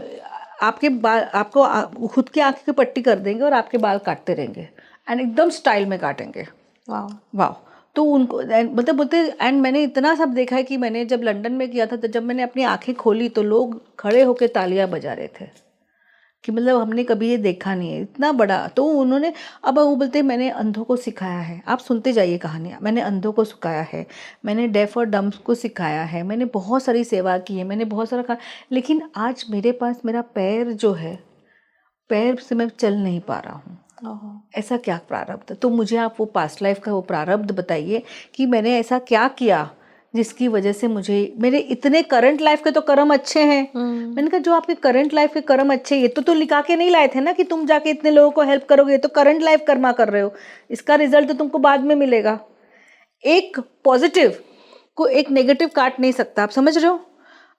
आपके बाल, आपको खुद की आँख की पट्टी कर देंगे और आपके बाल काटते रहेंगे एंड एकदम स्टाइल में काटेंगे। वाह वाह। तो उनको मतलब बोलते, एंड मैंने इतना सब देखा है कि मैंने जब लंदन में किया था तो जब मैंने अपनी आंखें खोली तो लोग खड़े होकर तालियां बजा रहे थे कि मतलब हमने कभी ये देखा नहीं है इतना बड़ा। तो उन्होंने, अब वो बोलते मैंने अंधों को सिखाया है, आप सुनते जाइए कहानियाँ, मैंने अंधों को सिखाया है, मैंने डेफ और डम्ब्स को सिखाया है, मैंने बहुत सारी सेवा की है, मैंने बहुत सारा लेकिन आज मेरे पास मेरा पैर जो है, पैर से मैं चल नहीं पा रहा हूँ। ऐसा क्या प्रारब्ध? तो मुझे आप वो पास्ट लाइफ का वो प्रारब्ध बताइए कि मैंने ऐसा क्या किया जिसकी वजह से मुझे, मेरे इतने करंट लाइफ के तो कर्म अच्छे हैं। मैंने कहा जो आपके करंट लाइफ के कर्म अच्छे, ये तो लिखा के नहीं लाए थे ना कि तुम जाके इतने लोगों को हेल्प करोगे, ये तो करंट लाइफ कर्मा कर रहे हो, इसका रिजल्ट तो तुमको बाद में मिलेगा। एक पॉजिटिव को एक नेगेटिव काट नहीं सकता, आप समझ रहे हो?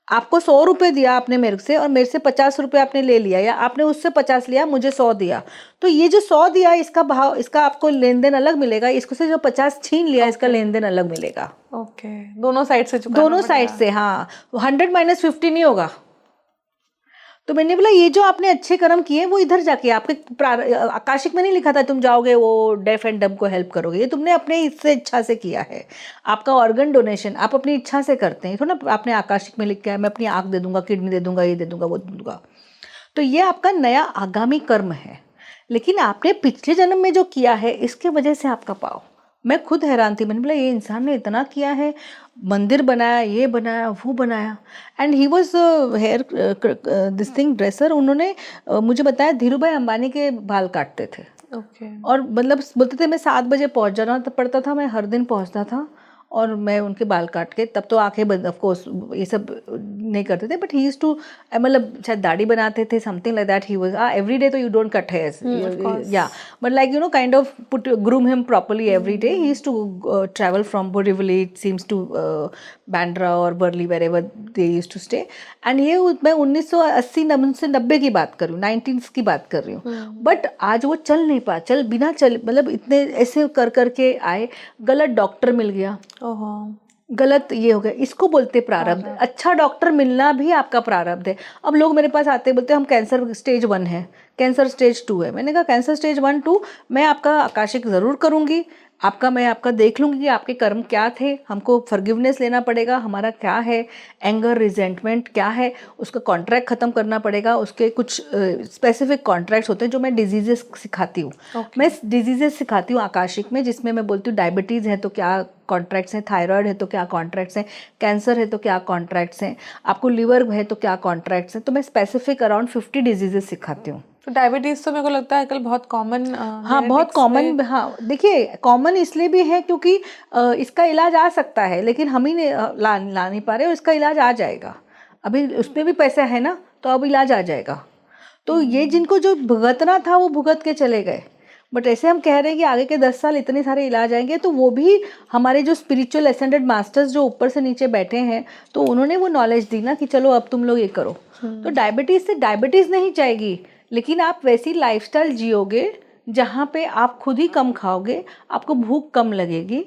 आपको 100 रुपये दिया आपने मेरे से और मेरे से 50 रुपये आपने ले लिया, या आपने उससे 50 लिया मुझे 100 दिया, तो ये जो 100 दिया इसका भाव, इसका आपको लेन देन अलग मिलेगा, इसको से जो 50 छीन लिया इसका लेन देन अलग मिलेगा। ओके, दोनों साइड से चुकाना दोनों साइड से, हाँ, 100 - 50 नहीं होगा। तो मैंने बोला ये जो आपने अच्छे कर्म किए वो इधर जाके आपके आकाशिक में नहीं लिखा था तुम जाओगे वो डेफ एंड डम्ब को हेल्प करोगे, ये तुमने अपने इससे इच्छा से किया है। आपका ऑर्गन डोनेशन आप अपनी इच्छा से करते हैं, थोड़ा ना आपने आकाशिक में लिख के मैं अपनी आँख दे दूंगा, किडनी दे दूंगा, ये दे दूंगा, वो दे दूंगा। तो ये आपका नया आगामी कर्म है, लेकिन आपने पिछले जन्म में जो किया है इसके वजह से आपका पाव। मैं खुद हैरान थी, मैंने बोला ये इंसान ने इतना किया है, मंदिर बनाया, ये बनाया, वो बनाया, and he was here this thing dresser. उन्होंने मुझे बताया धीरू भाई अंबानी के बाल काटते थे। और मतलब बोलते थे मैं 7 बजे पहुंच जाना पड़ता था, मैं हर दिन पहुंचता था और मैं उनके बाल काट के, तब तो आंखें बंद, ऑफ कोर्स ये सब नहीं करते थे, बट ही यूज्ड टू, मतलब शायद दाढ़ी बनाते थे, something like that. He was every day, तो यू डोंट कट हेयर्स, या but like you know kind of put groom him properly every day. He used to travel from Borivali, it seems to Bandra और Worli, wherever they used to stay. And ये मैं 1980-90 की बात कर रही हूँ, 90s की बात कर रही हूँ। बट आज वो चल नहीं पा, बिना चल, मतलब इतने ऐसे कर करके आए, गलत डॉक्टर मिल गया, गलत ये हो गया, इसको बोलते प्रारब्ध। अच्छा डॉक्टर मिलना भी आपका प्रारब्ध है। अब लोग मेरे पास आते बोलते हम कैंसर स्टेज 1 है, कैंसर स्टेज 2 है। मैंने कहा कैंसर स्टेज 1, 2 मैं आपका आकाशिक ज़रूर करूँगी, मैं आपका देख लूँगी कि आपके कर्म क्या थे, हमको फॉरगिवनेस लेना पड़ेगा, हमारा क्या है एंगर, रिजेंटमेंट क्या है, उसका कॉन्ट्रैक्ट ख़त्म करना पड़ेगा। उसके कुछ स्पेसिफिक कॉन्ट्रैक्ट्स होते हैं जो मैं डिजीजेस सिखाती हूँ। मैं डिजीजेस सिखाती हूँ आकाशिक में, जिसमें मैं बोलती हूँ डायबिटीज़ है तो क्या कॉन्ट्रैक्ट्स हैं, थायराइड है तो क्या कॉन्ट्रैक्ट्स हैं, कैंसर है तो क्या कॉन्ट्रैक्ट्स हैं, आपको लिवर है तो क्या कॉन्ट्रैक्ट्स हैं। तो मैं स्पेसिफिक अराउंड 50 डिजीजेस सिखाती हूँ। तो डायबिटीज़ तो मेरे को लगता है आजकल बहुत कॉमन, हाँ बहुत कॉमन, हाँ देखिए कॉमन इसलिए भी है क्योंकि इसका इलाज आ सकता है, लेकिन हम ही ला नहीं पा रहे, और इसका इलाज आ जाएगा। अभी उसमें भी पैसा है ना, तो अब इलाज आ जाएगा। तो ये जिनको जो भुगतना था वो भुगत के चले गए, बट ऐसे हम कह रहे हैं कि आगे के 10 साल इतने सारे इलाज आएंगे, तो वो भी हमारे जो स्पिरिचुअल एसेंडेड मास्टर्स जो ऊपर से नीचे बैठे हैं, तो उन्होंने वो नॉलेज दी ना कि चलो अब तुम लोग ये करो। तो डायबिटीज़ से डायबिटीज़ नहीं जाएगी, लेकिन आप वैसी लाइफस्टाइल जियोगे जहाँ पे आप खुद ही कम खाओगे, आपको भूख कम लगेगी,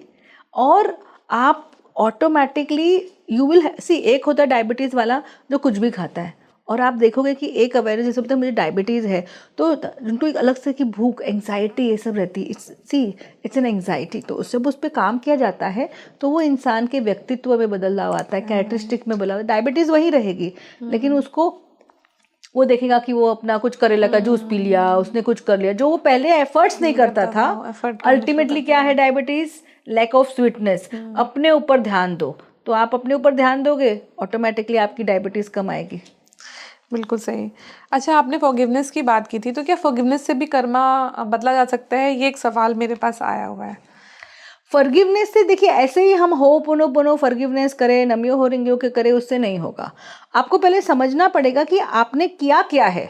और आप ऑटोमेटिकली यू विल सी। एक होता है डायबिटीज़ वाला जो कुछ भी खाता है, और आप देखोगे कि एक अवेयरनेस, जैसे बोलते हैं मुझे डायबिटीज़ है, तो उनको एक अलग से कि भूख, एंग्जाइटी, ये सब रहती है। It's an anxiety. तो उससे उस पर काम किया जाता है तो वो इंसान के व्यक्तित्व में बदलाव आता है, कैरेक्टरिस्टिक में बदलाव। डायबिटीज़ वही रहेगी, लेकिन उसको वो देखेगा कि वो अपना कुछ करेला का जूस पी लिया, उसने कुछ कर लिया, जो वो पहले एफर्ट्स नहीं करता था। अल्टीमेटली क्या है डायबिटीज़? Lack of sweetness. अपने ऊपर ध्यान दो, तो आप अपने ऊपर ध्यान दोगे, ऑटोमेटिकली आपकी डायबिटीज़ कम आएगी। बिल्कुल सही। अच्छा, आपने फॉरगिवनेस की बात की थी, तो क्या फॉरगिवनेस से भी कर्मा बदला जा सकता है? ये एक सवाल मेरे पास आया हुआ है। फॉरगिवनेस से देखिए, ऐसे ही हम हो पुनो पुनो फॉरगिवनेस करें, नमियो हो रिंगियो के करें, उससे नहीं होगा। आपको पहले समझना पड़ेगा कि आपने किया क्या है।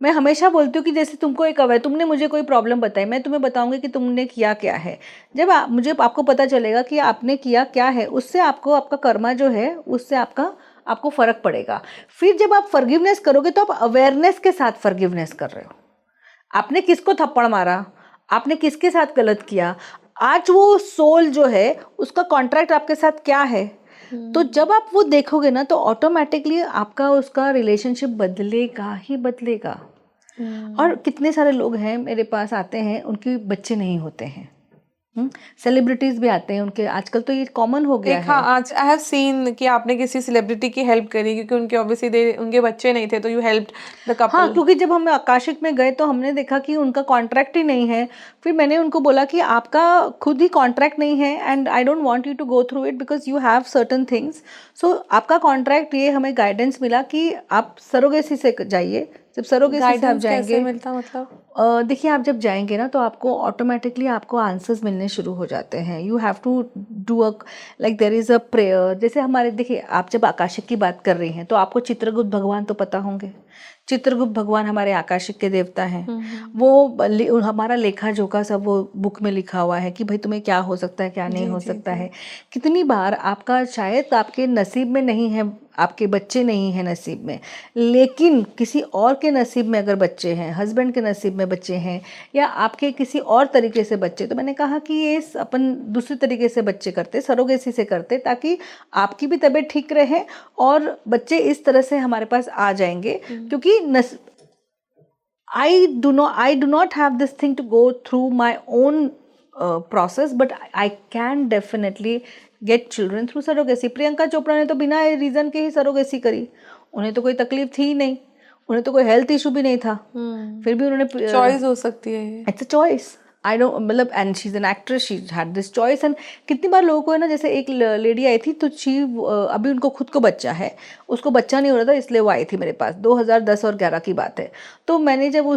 मैं हमेशा बोलती हूँ कि जैसे तुमको तुमने मुझे कोई प्रॉब्लम बताई, मैं तुम्हें बताऊंगी कि तुमने किया क्या है। जब आपको पता चलेगा कि आपने किया क्या है, उससे आपका कर्मा जो है, उससे आपको फर्क पड़ेगा। फिर जब आप फॉरगिवनेस करोगे तो आप अवेयरनेस के साथ फॉरगिवनेस कर रहे हो। आपने किसको थप्पड़ मारा, आपने किसके साथ गलत किया, आज वो सोल जो है उसका कॉन्ट्रैक्ट आपके साथ क्या है, तो जब आप वो देखोगे ना तो ऑटोमेटिकली आपका उसका रिलेशनशिप बदलेगा ही बदलेगा। और कितने सारे लोग हैं मेरे पास आते हैं, उनके बच्चे नहीं होते हैं, सेलिब्रिटीज भी आते हैं उनके, आजकल तो ये कॉमन हो गया है। हाँ, आज आई हैव सीन कि आपने किसी सेलिब्रिटी की हेल्प करी क्योंकि उनके ऑब्वियसली उनके बच्चे नहीं थे, तो यू हेल्प्ड द कपल। हाँ, क्योंकि जब हम आकाशिक में गए तो हमने देखा कि उनका कॉन्ट्रैक्ट ही नहीं है। फिर मैंने उनको बोला कि आपका खुद ही कॉन्ट्रैक्ट नहीं है and I don't want you to go through it because you have certain things. So आपका कॉन्ट्रैक्ट, ये हमें गाइडेंस मिला कि आप सरोगेसी से जाइए। जब सरोगेसी से आप जाएंगे, कैसे मिलता मतलब? देखिए आप जब जाएंगे ना तो आपको ऑटोमेटिकली आपको आंसर्स मिलने शुरू हो जाते हैं। You have to do a like there is a prayer. जैसे हमारे, देखिए आप जब आकाशिक की बात कर रही हैं तो आपको चित्रगुप्त भगवान तो पता होंगे। चित्रगुप्त भगवान हमारे आकाशिक के देवता हैं। वो हमारा लेखा जोखा सब वो बुक में लिखा हुआ है कि भाई तुम्हें क्या हो सकता है, क्या नहीं हो सकता है। कितनी बार आपका शायद आपके नसीब में नहीं है, आपके बच्चे नहीं हैं नसीब में, लेकिन किसी और के नसीब में अगर बच्चे हैं, हस्बैंड के नसीब में बच्चे हैं, या आपके किसी और तरीके से बच्चे, तो मैंने कहा कि ये अपन दूसरे तरीके से बच्चे करते, सरोगेसी से करते, ताकि आपकी भी तबीयत ठीक रहे और बच्चे इस तरह से हमारे पास आ जाएंगे। क्योंकि I do not have this thing to go through my own process, but I can definitely get children through surrogacy. Priyanka Chopra ने तो बिना रीज़न के ही सरोगेसी करी। उन्हें तो कोई तकलीफ थी ही नहीं, उन्हें तो कोई हेल्थ इशू भी नहीं था, फिर भी उन्होंने, चॉइस हो सकती है, it's a choice. I don't, मतलब, and she is an actress, she had this choice. And कितनी बार लोगों को है ना, जैसे एक लेडी आई थी तो अभी उनको खुद को बच्चा है, उसको बच्चा नहीं हो रहा था, इसलिए वो आई थी मेरे पास। 2010 और 11 की बात है। तो मैंने जब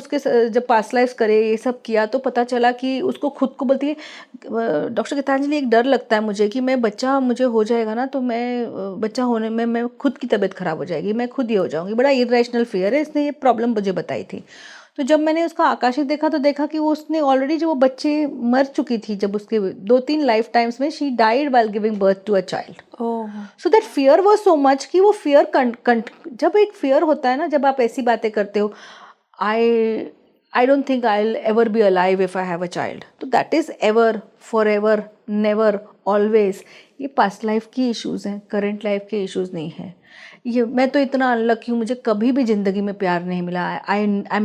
जब पास्ट लाइफ करे ये सब किया तो पता चला कि उसको खुद को बोलती है, डॉक्टर गीतांजलि एक डर लगता है मुझे कि मैं बच्चा मुझे हो जाएगा ना तो मैं बच्चा होने में मैं खुद की तबीयत ख़राब हो जाएगी, मैं खुद ही हो जाऊँगी, बड़ा इरेशनल फियर है। इसने ये प्रॉब्लम मुझे बताई थी। तो जब मैंने उसका आकाशिक देखा तो देखा कि वो उसने ऑलरेडी, जब वो बच्चे मर चुकी थी, जब उसके 2-3 लाइफ टाइम्स में, she died while giving birth to a child. So that fear was so much कि वो फियर, जब एक फियर होता है ना, जब आप ऐसी बातें करते हो, I don't think I will ever be alive if I have a child. तो that is ever, for ever, never, always. ये पास्ट लाइफ की इश्यूज़ हैं, करंट लाइफ के इश्यूज़ नहीं हैं। ये मैं तो इतना अनलकी हूँ, मुझे कभी भी ज़िंदगी में प्यार नहीं मिला। आई एम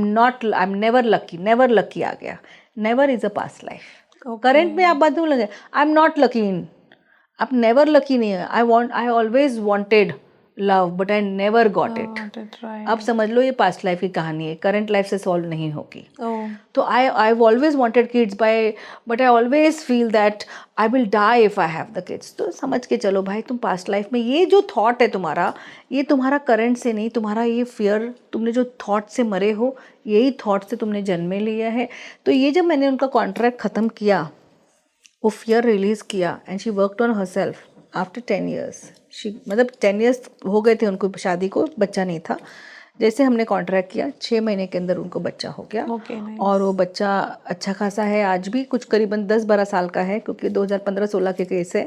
नेवर लकी आ गया। Never is a past life. Current में आप बात नहीं लगे, आई एम नॉट लकी इन, आप नेवर लकी नहीं है। आई always wanted love but I never got it. अब समझ लो ये पास्ट लाइफ की कहानी है, करंट लाइफ से सॉल्व नहीं होगी। तो I always wanted kids but I always feel that I will die if I have the kids. तो समझ के चलो भाई, तुम पास्ट लाइफ में ये जो थॉट है तुम्हारा, ये तुम्हारा करंट से नहीं, तुम्हारा ये फियर, तुमने जो थॉट से मरे हो, यही थॉट से तुमने जन्मे लिया है। तो ये जब मैंने उनका कॉन्ट्रैक्ट ख़त्म किया, वो फियर रिलीज़ किया, and she worked on herself after 10 years। मतलब 10 years हो गए थे उनको शादी को, बच्चा नहीं था। जैसे हमने कॉन्ट्रैक्ट किया, 6 महीने के अंदर उनको बच्चा हो गया। nice। और वो बच्चा अच्छा खासा है, आज भी कुछ करीबन 10-12 साल का है, क्योंकि 2015-16 के केस है।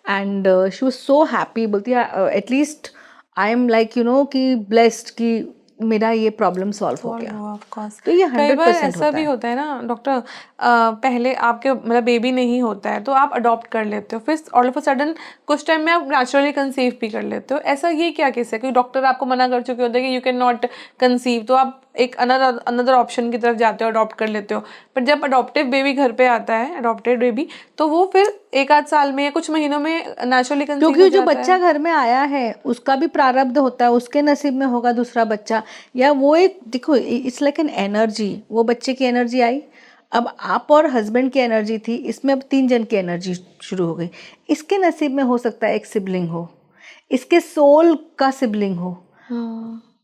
And she was so happy, बोलती है एटलीस्ट आई एम लाइक कि ब्लेस्ड कि मेरा ये प्रॉब्लम सॉल्व हो गया। तो ये 100% ऐसा भी होता है ना डॉक्टर, पहले आपके मतलब बेबी नहीं होता है तो आप अडॉप्ट कर लेते हो, फिर ऑल ऑफ अ सडन कुछ टाइम में आप नेचुरली कंसीव भी कर लेते हो। ऐसा ये क्या केस है? क्योंकि डॉक्टर आपको मना कर चुके होते हैं कि यू कैन नॉट कंसीव, तो आप एक अनदर ऑप्शन की तरफ जाते हो, अडॉप्ट कर लेते हो। पर जब अडॉप्टिव बेबी घर पे आता है, अडॉप्टेड बेबी, तो वो फिर 1-8 साल में या कुछ महीनों में नेचुरली कंसीव हो जाता है। क्योंकि जो बच्चा घर में आया है उसका भी प्रारब्ध होता है, उसके नसीब में होगा दूसरा बच्चा, या वो एक, देखो इट्स लाइक एन एनर्जी। वो बच्चे की एनर्जी आई, अब आप और हस्बैंड की एनर्जी थी, इसमें अब 3 जन की एनर्जी शुरू हो गई। इसके नसीब में हो सकता है एक सिबलिंग हो, इसके सोल का सिबलिंग हो,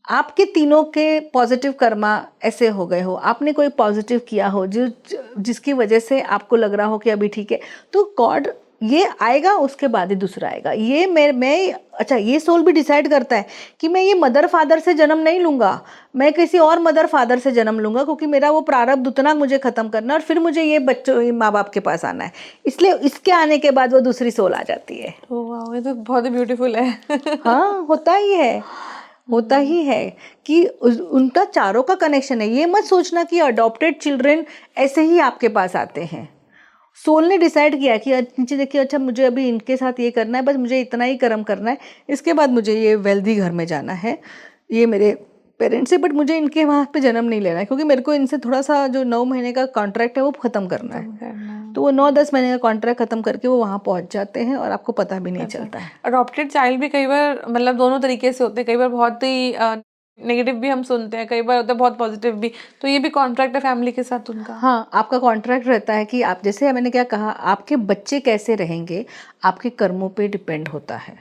आपके तीनों के पॉजिटिव कर्मा ऐसे हो गए हो, आपने कोई पॉजिटिव किया हो जिसकी वजह से आपको लग रहा हो कि अभी ठीक है, तो गॉड ये आएगा, उसके बाद ही दूसरा आएगा। ये मैं अच्छा, ये सोल भी डिसाइड करता है कि मैं ये मदर फादर से जन्म नहीं लूँगा, मैं किसी और मदर फादर से जन्म लूँगा, क्योंकि मेरा वो प्रारब्ध उतना मुझे ख़त्म करना और फिर मुझे ये बच्चों, माँ बाप के पास आना है, इसलिए इसके आने के बाद वो दूसरी सोल आ जाती है। वाह, ये तो बहुत ही ब्यूटीफुल है। हाँ, होता ही है कि उनका चारों का कनेक्शन है। ये मत सोचना कि अडॉप्टेड चिल्ड्रन ऐसे ही आपके पास आते हैं। सोल ने डिसाइड किया कि नीचे देखिए, अच्छा मुझे अभी इनके साथ ये करना है, बस मुझे इतना ही कर्म करना है, इसके बाद मुझे ये वेल्दी घर में जाना है, ये मेरे पेरेंट्स है, बट मुझे इनके वहाँ पे जन्म नहीं लेना है, क्योंकि मेरे को इनसे थोड़ा सा जो 9 महीने का कॉन्ट्रैक्ट है वो ख़त्म करना है। तो वो 9-10 महीने का कॉन्ट्रैक्ट ख़त्म करके वो वहाँ पहुँच जाते हैं और आपको पता भी नहीं चलता है। अडॉप्टेड चाइल्ड भी कई बार मतलब दोनों तरीके से होते हैं, कई बार बहुत ही नेगेटिव भी हम सुनते हैं, कई बार होता है बहुत पॉजिटिव भी, तो ये भी कॉन्ट्रैक्ट है फैमिली के साथ उनका। हाँ, आपका कॉन्ट्रैक्ट रहता है कि आप, जैसे मैंने क्या कहा, आपके बच्चे कैसे रहेंगे आपके कर्मों पे डिपेंड होता है।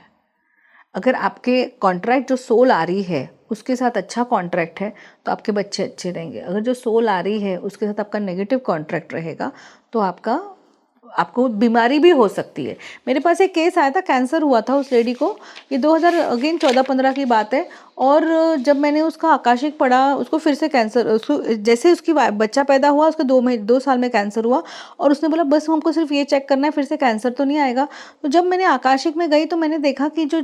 अगर आपके कॉन्ट्रैक्ट जो सोल आ रही है उसके साथ अच्छा कॉन्ट्रैक्ट है तो आपके बच्चे अच्छे रहेंगे। अगर जो सोल आ रही है उसके साथ आपका नेगेटिव कॉन्ट्रैक्ट रहेगा तो आपको बीमारी भी हो सकती है। मेरे पास एक केस आया था, कैंसर हुआ था उस लेडी को, ये 2014-15 की बात है। और जब मैंने उसका आकाशिक पढ़ा, उसको फिर से कैंसर, उसको जैसे उसकी बच्चा पैदा हुआ उसके 2 साल में कैंसर हुआ, और उसने बोला बस हमको सिर्फ ये चेक करना है, फिर से कैंसर तो नहीं आएगा। तो जब मैंने आकाशिक में गई तो मैंने देखा कि जो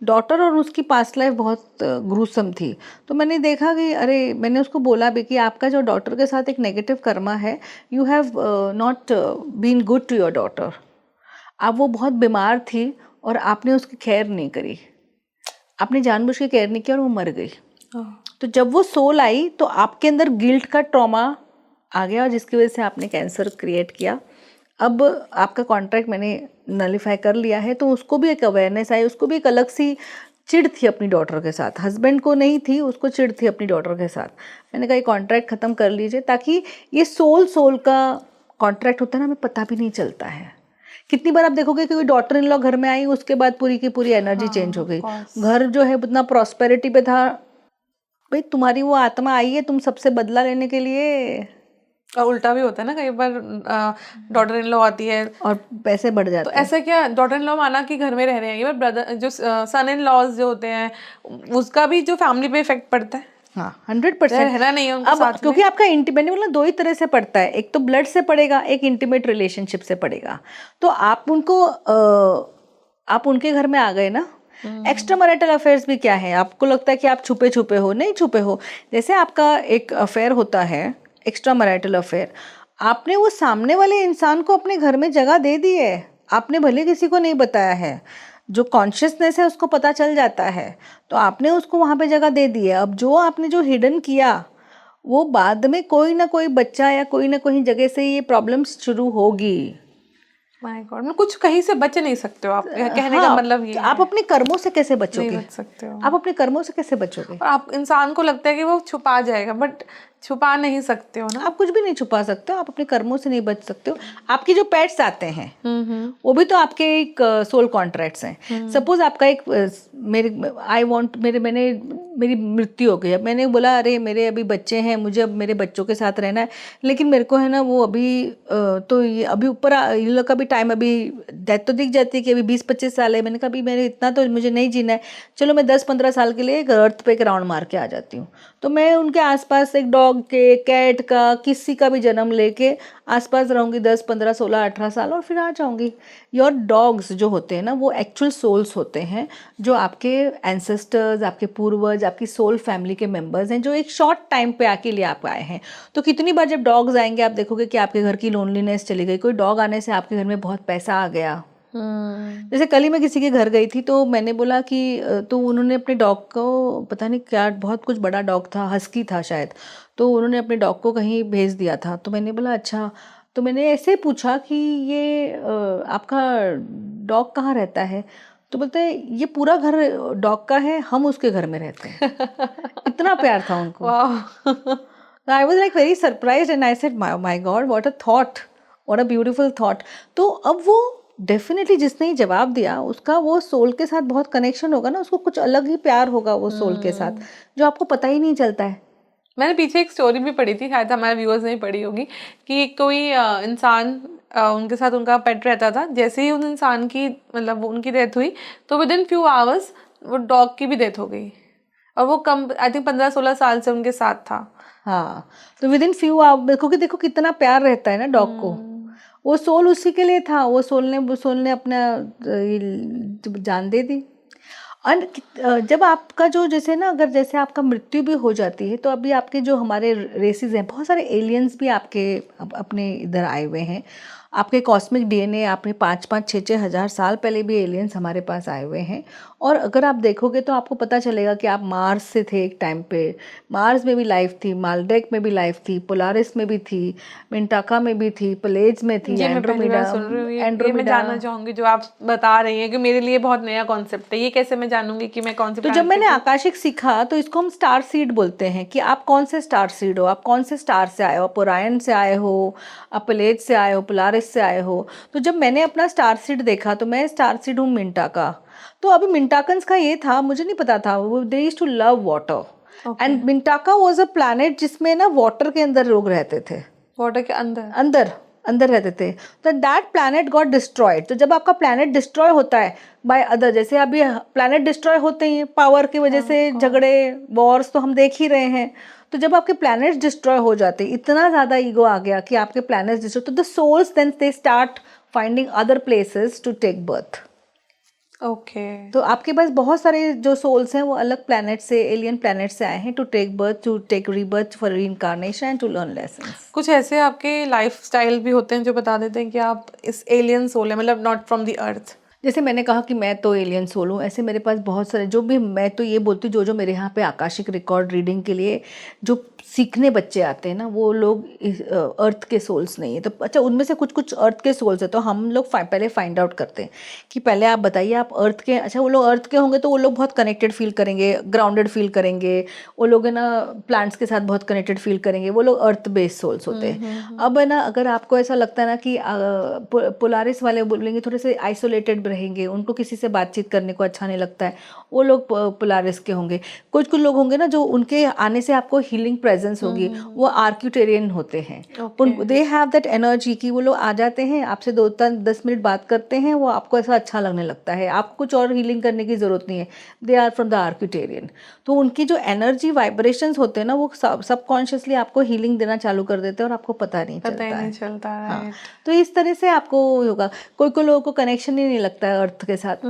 डॉटर और उसकी पास्ट लाइफ बहुत ग्रूसम थी। तो मैंने देखा कि अरे, मैंने उसको बोला भी कि आपका जो डॉटर के साथ एक नेगेटिव कर्मा है, you have not been good to your daughter. अब वो बहुत बीमार थी और आपने उसकी केयर नहीं करी, आपने जानबूझ के केयर नहीं किया और वो मर गई। तो जब वो सोल आई तो आपके अंदर गिल्ट का ट्रॉमा आ गया, जिसकी वजह से आपने कैंसर क्रिएट किया। अब आपका कॉन्ट्रैक्ट मैंने नलीफाई कर लिया है, तो उसको भी एक अवेयरनेस आई, उसको भी एक अलग सी चिढ़ थी अपनी डॉटर के साथ। हस्बैंड को नहीं थी, उसको चिढ़ थी अपनी डॉटर के साथ। मैंने कहा ये कॉन्ट्रैक्ट ख़त्म कर लीजिए, ताकि ये सोल का कॉन्ट्रैक्ट होता है ना, हमें पता भी नहीं चलता है। कितनी बार आप देखोगे कि कोई डॉटर इन लॉ घर में आई, उसके बाद पूरी की पूरी एनर्जी चेंज हो गई। घर जो है उतना प्रॉस्पेरिटी पे था, भाई तुम्हारी वो आत्मा आई है तुम सबसे बदला लेने के लिए। और उल्टा भी होता है ना, कई बार डॉटर इन लॉ आती है और पैसे बढ़ जाते हैं। तो ऐसा क्या डॉटर इन लॉ माना कि घर में रह रहे हैं, ये ब्रदर जो सन इन लॉज जो होते हैं, उसका भी जो फैमिली पे इफेक्ट पड़ता है। हाँ, 100% रहना नहीं है उनके अब साथ क्योंकि आपका इंटीमेट मतलब 2 ही तरह से पड़ता है, एक तो ब्लड से पड़ेगा, एक इंटीमेट रिलेशनशिप से पड़ेगा। तो आप उनके घर में आ गए ना। एक्स्ट्रा मैरिटल अफेयर्स भी क्या है, आपको लगता है कि आप छुपे छुपे हो, नहीं छुपे हो। जैसे आपका एक अफेयर होता है, एक्स्ट्रा मैरिटल अफेयर, आपने वो सामने वाले इंसान को अपने घर में जगह दे दी है, आपने भले किसी को नहीं बताया है, जो कॉन्शियसनेस है उसको पता चल जाता है, तो आपने उसको वहाँ पे जगह दे दी है। अब जो आपने जो हिडन किया, वो बाद में कोई ना कोई बच्चा या कोई ना कोई जगह से ये प्रॉब्लम्स शुरू होगी। माय गॉड, मतलब कुछ कहीं से बच नहीं सकते हो आप, कहने का मतलब ये आप अपने कर्मों से कैसे बचोगे? नहीं बच सकते हो आप अपने कर्मों से कैसे बचोगे? और आप इंसान को लगता है कि वो छुपा जाएगा, बट छुपा नहीं सकते हो ना। आप कुछ भी नहीं छुपा सकते हो, आप अपने कर्मों से नहीं बच सकते हो। आपके जो पेट्स आते हैं वो भी तो आपके एक सोल कॉन्ट्रैक्ट्स हैं। सपोज आपका एक मेरी मृत्यु हो गई, अब मैंने बोला अरे मेरे अभी बच्चे हैं, मुझे अब मेरे बच्चों के साथ रहना है, लेकिन मेरे को है ना वो अभी तो ये अभी ऊपर इन लोग का भी टाइम, अभी डेथ तो दिख जाती है कि अभी 20-25 साल है। मैंने कहा अभी मेरे इतना तो मुझे नहीं जीना है, चलो मैं 10-15 साल के लिए अर्थ पे एक राउंड मार के आ जाती हूँ। तो मैं उनके आसपास एक डॉग के, कैट का, किसी का भी जन्म लेके आसपास रहूँगी 10, 15, 16, 18 साल और फिर आ जाऊँगी। योर डॉग्स जो होते हैं ना, वो एक्चुअल सोल्स होते हैं, जो आपके एंसेस्टर्स, आपके पूर्वज, आपकी सोल फैमिली के मेंबर्स हैं, जो एक शॉर्ट टाइम पे आके लिए आप आए हैं। तो कितनी बार जब डॉग्स आएंगे आप देखोगे कि आपके घर की लोनलीनेस चली गई, कोई डॉग आने से आपके घर में बहुत पैसा आ गया। जैसे कल ही मैं किसी के घर गई थी, तो मैंने बोला कि तो उन्होंने अपने डॉग को, पता नहीं क्या, बहुत कुछ बड़ा डॉग था, हस्की था शायद, तो उन्होंने अपने डॉग को कहीं भेज दिया था। तो मैंने बोला अच्छा, तो मैंने ऐसे पूछा कि ये आपका डॉग कहाँ रहता है? तो बोलते हैं ये पूरा घर डॉग का है, हम उसके घर में रहते हैं। इतना प्यार था उनको। I was like very surprised and I said my God, what a thought, what a beautiful thought. तो अब वो डेफिनेटली जिसने ही जवाब दिया उसका वो सोल के साथ बहुत कनेक्शन होगा ना, उसको कुछ अलग ही प्यार होगा वो सोल के साथ, जो आपको पता ही नहीं चलता है। मैंने पीछे एक स्टोरी भी पढ़ी थी, शायद हमारे व्यूअर्स नहीं पढ़ी होगी, कि कोई इंसान उनके साथ उनका पेट रहता था। जैसे ही उन इंसान की मतलब उनकी डेथ हुई तो विद इन फ्यू आवर्स वो डॉग की भी डेथ हो गई, और वो कम आई थिंक 15-16 साल से उनके साथ था। हाँ, तो विद इन फ्यू आवर्स, क्योंकि देखो कितना प्यार रहता है ना डॉग को, वो सोल उसी के लिए था, वो सोल ने अपना जान दे दी। जब आपका जो जैसे ना अगर जैसे आपका मृत्यु भी हो जाती है तो अभी आपके जो हमारे रेसेस हैं, बहुत सारे एलियंस भी आपके अपने इधर आए हुए हैं। आपके कॉस्मिक डीएनए आपने 5-5, 6-6 हज़ार साल पहले भी एलियंस हमारे पास आए हुए हैं। और अगर आप देखोगे तो आपको पता चलेगा कि आप मार्स से थे एक टाइम पे, मार्स में भी लाइफ थी, मालडेक में भी लाइफ थी, पोलारिस में भी थी, मिंटाका में भी थी, प्लेज में थी, ये मैं पहली बार सुन रही हूँ। ये मैं जानना चाहूंगी जो आप बता रही हैं कि मेरे लिए बहुत नया कॉन्सेप्ट है। ये कैसे मैं जानूंगी कि मैं कौन से तो जब मैंने आकाशिक सीखा तो इसको हम स्टार सीड बोलते हैं कि आप कौन से स्टार सीड हो, आप कौन से स्टार से आए हो, आप ओरायन से आए हो, आप प्लेज से आए हो, पोलारिस से आए हो। तो जब मैंने अपना स्टार सीड देखा तो मैं स्टार सीड हूँ मिंटाका। तो अभी मिंटाकन्स का ये था, मुझे नहीं पता था, वो they used to love water and Mintaka was a planet जिसमें ना वाटर के अंदर लोग रहते थे, वाटर के अंदर अंदर अंदर रहते थे। तो दैट प्लैनेट गॉट डिस्ट्रॉयड। तो जब आपका प्लैनेट डिस्ट्रॉय होता है बाय अदर, जैसे अभी प्लैनेट डिस्ट्रॉय होते हैं पावर की वजह से, झगड़े वॉर्स तो हम देख ही रहे हैं। तो जब आपके प्लैनेट्स डिस्ट्रॉय हो जाते हैं, इतना ज़्यादा ईगो आ गया कि आपके प्लैनेट्स डिस्ट्रॉय, तो the souls then they start finding other places to take birth. Okay तो आपके पास बहुत सारे जो सोल्स हैं वो अलग प्लैनेट से, एलियन प्लैनेट से आए हैं to take birth, to take rebirth for reincarnation and to learn lessons. कुछ ऐसे आपके लाइफ स्टाइल भी होते हैं जो बता देते हैं कि आप इस एलियन सोल है, मतलब नॉट फ्रॉम द अर्थ। जैसे मैंने कहा कि मैं तो एलियन सोल हूँ, ऐसे मेरे पास बहुत सारे जो भी, मैं तो ये बोलती हूँ जो मेरे यहाँ पे आकाशिक रिकॉर्ड रीडिंग के लिए जो सीखने बच्चे आते हैं ना, वो लोग अर्थ के सोल्स नहीं है। तो अच्छा, उनमें से कुछ कुछ अर्थ के सोल्स है, तो हम लोग पहले फाइंड आउट करते हैं कि पहले आप बताइए आप अर्थ के। अच्छा, वो लोग अर्थ के होंगे तो वो लोग बहुत कनेक्टेड फील करेंगे, ग्राउंडेड फील करेंगे, वो लोग है ना प्लांट्स के साथ बहुत कनेक्टेड फील करेंगे, वो लोग अर्थ बेस्ड सोल्स होते हैं। अब है ना, अगर आपको ऐसा लगता है ना कि पोलारिस वाले बोलेंगे थोड़े से आइसोलेटेड रहेंगे, उनको किसी से बातचीत करने को अच्छा नहीं लगता है, वो लोग पोलारिस के होंगे। कुछ कुछ लोग होंगे ना जो उनके आने से आपको हीलिंग प्रेजेंस होगी, वो आर्क्यूटेरियन होते हैं। दे हैव दैट एनर्जी कि वो लोग आ जाते हैं, आपसे 2-10 मिनट बात करते हैं, वो आपको ऐसा अच्छा लगने लगता है, आपको कुछ और हीलिंग करने की जरूरत नहीं है। They are from the Arcturian. तो उनकी जो एनर्जी वाइब्रेशंस होते हैं ना, वो सबकॉन्शियसली आपको हीलिंग देना चालू कर देते हैं और आपको पता नहीं चलता है। हाँ, तो इस तरह से आपको होगा। कोई कोई लोगों को कनेक्शन ही नहीं लगता है अर्थ के साथ।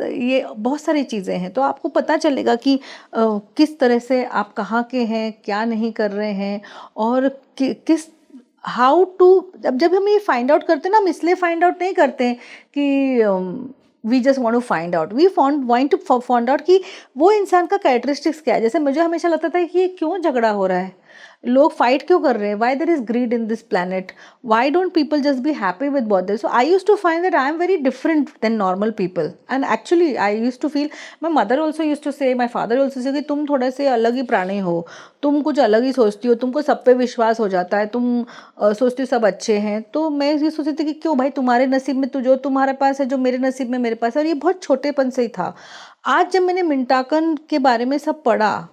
ये बहुत सारी चीज़ें हैं, तो आपको पता चलेगा कि किस तरह से आप कहाँ के हैं, क्या नहीं कर रहे हैं, और किस हाउ टू। जब हम ये फाइंड आउट करते हैं ना, हम इसलिए फाइंड आउट नहीं करते हैं कि we just want to find out, we want to find out कि वो इंसान का कैरेक्टरिस्टिक्स क्या है। जैसे मुझे हमेशा लगता था कि ये क्यों झगड़ा हो रहा है, लोग फाइट क्यों कर रहे हैं, why there is greed in this planet, why don't people just be happy with both there. So I use to find that I am very different than normal people, and actually I use to feel, my mother also use to say, my father also say कि तुम थोड़े से अलग ही प्राणी हो, तुम कुछ अलग ही सोचती हो, तुमको सब पे विश्वास हो जाता है, तुम सोचती हो सब अच्छे हैं। तो मैं ये सोचती थी कि क्यों भाई, तुम्हारे नसीब में तो जो तुम्हारे पास है, जो मेरे नसीब में मेरे पास है। और ये बहुत छोटेपन से ही था। आज जब मैंने मिंटाकन के बारे में सब पढ़ा,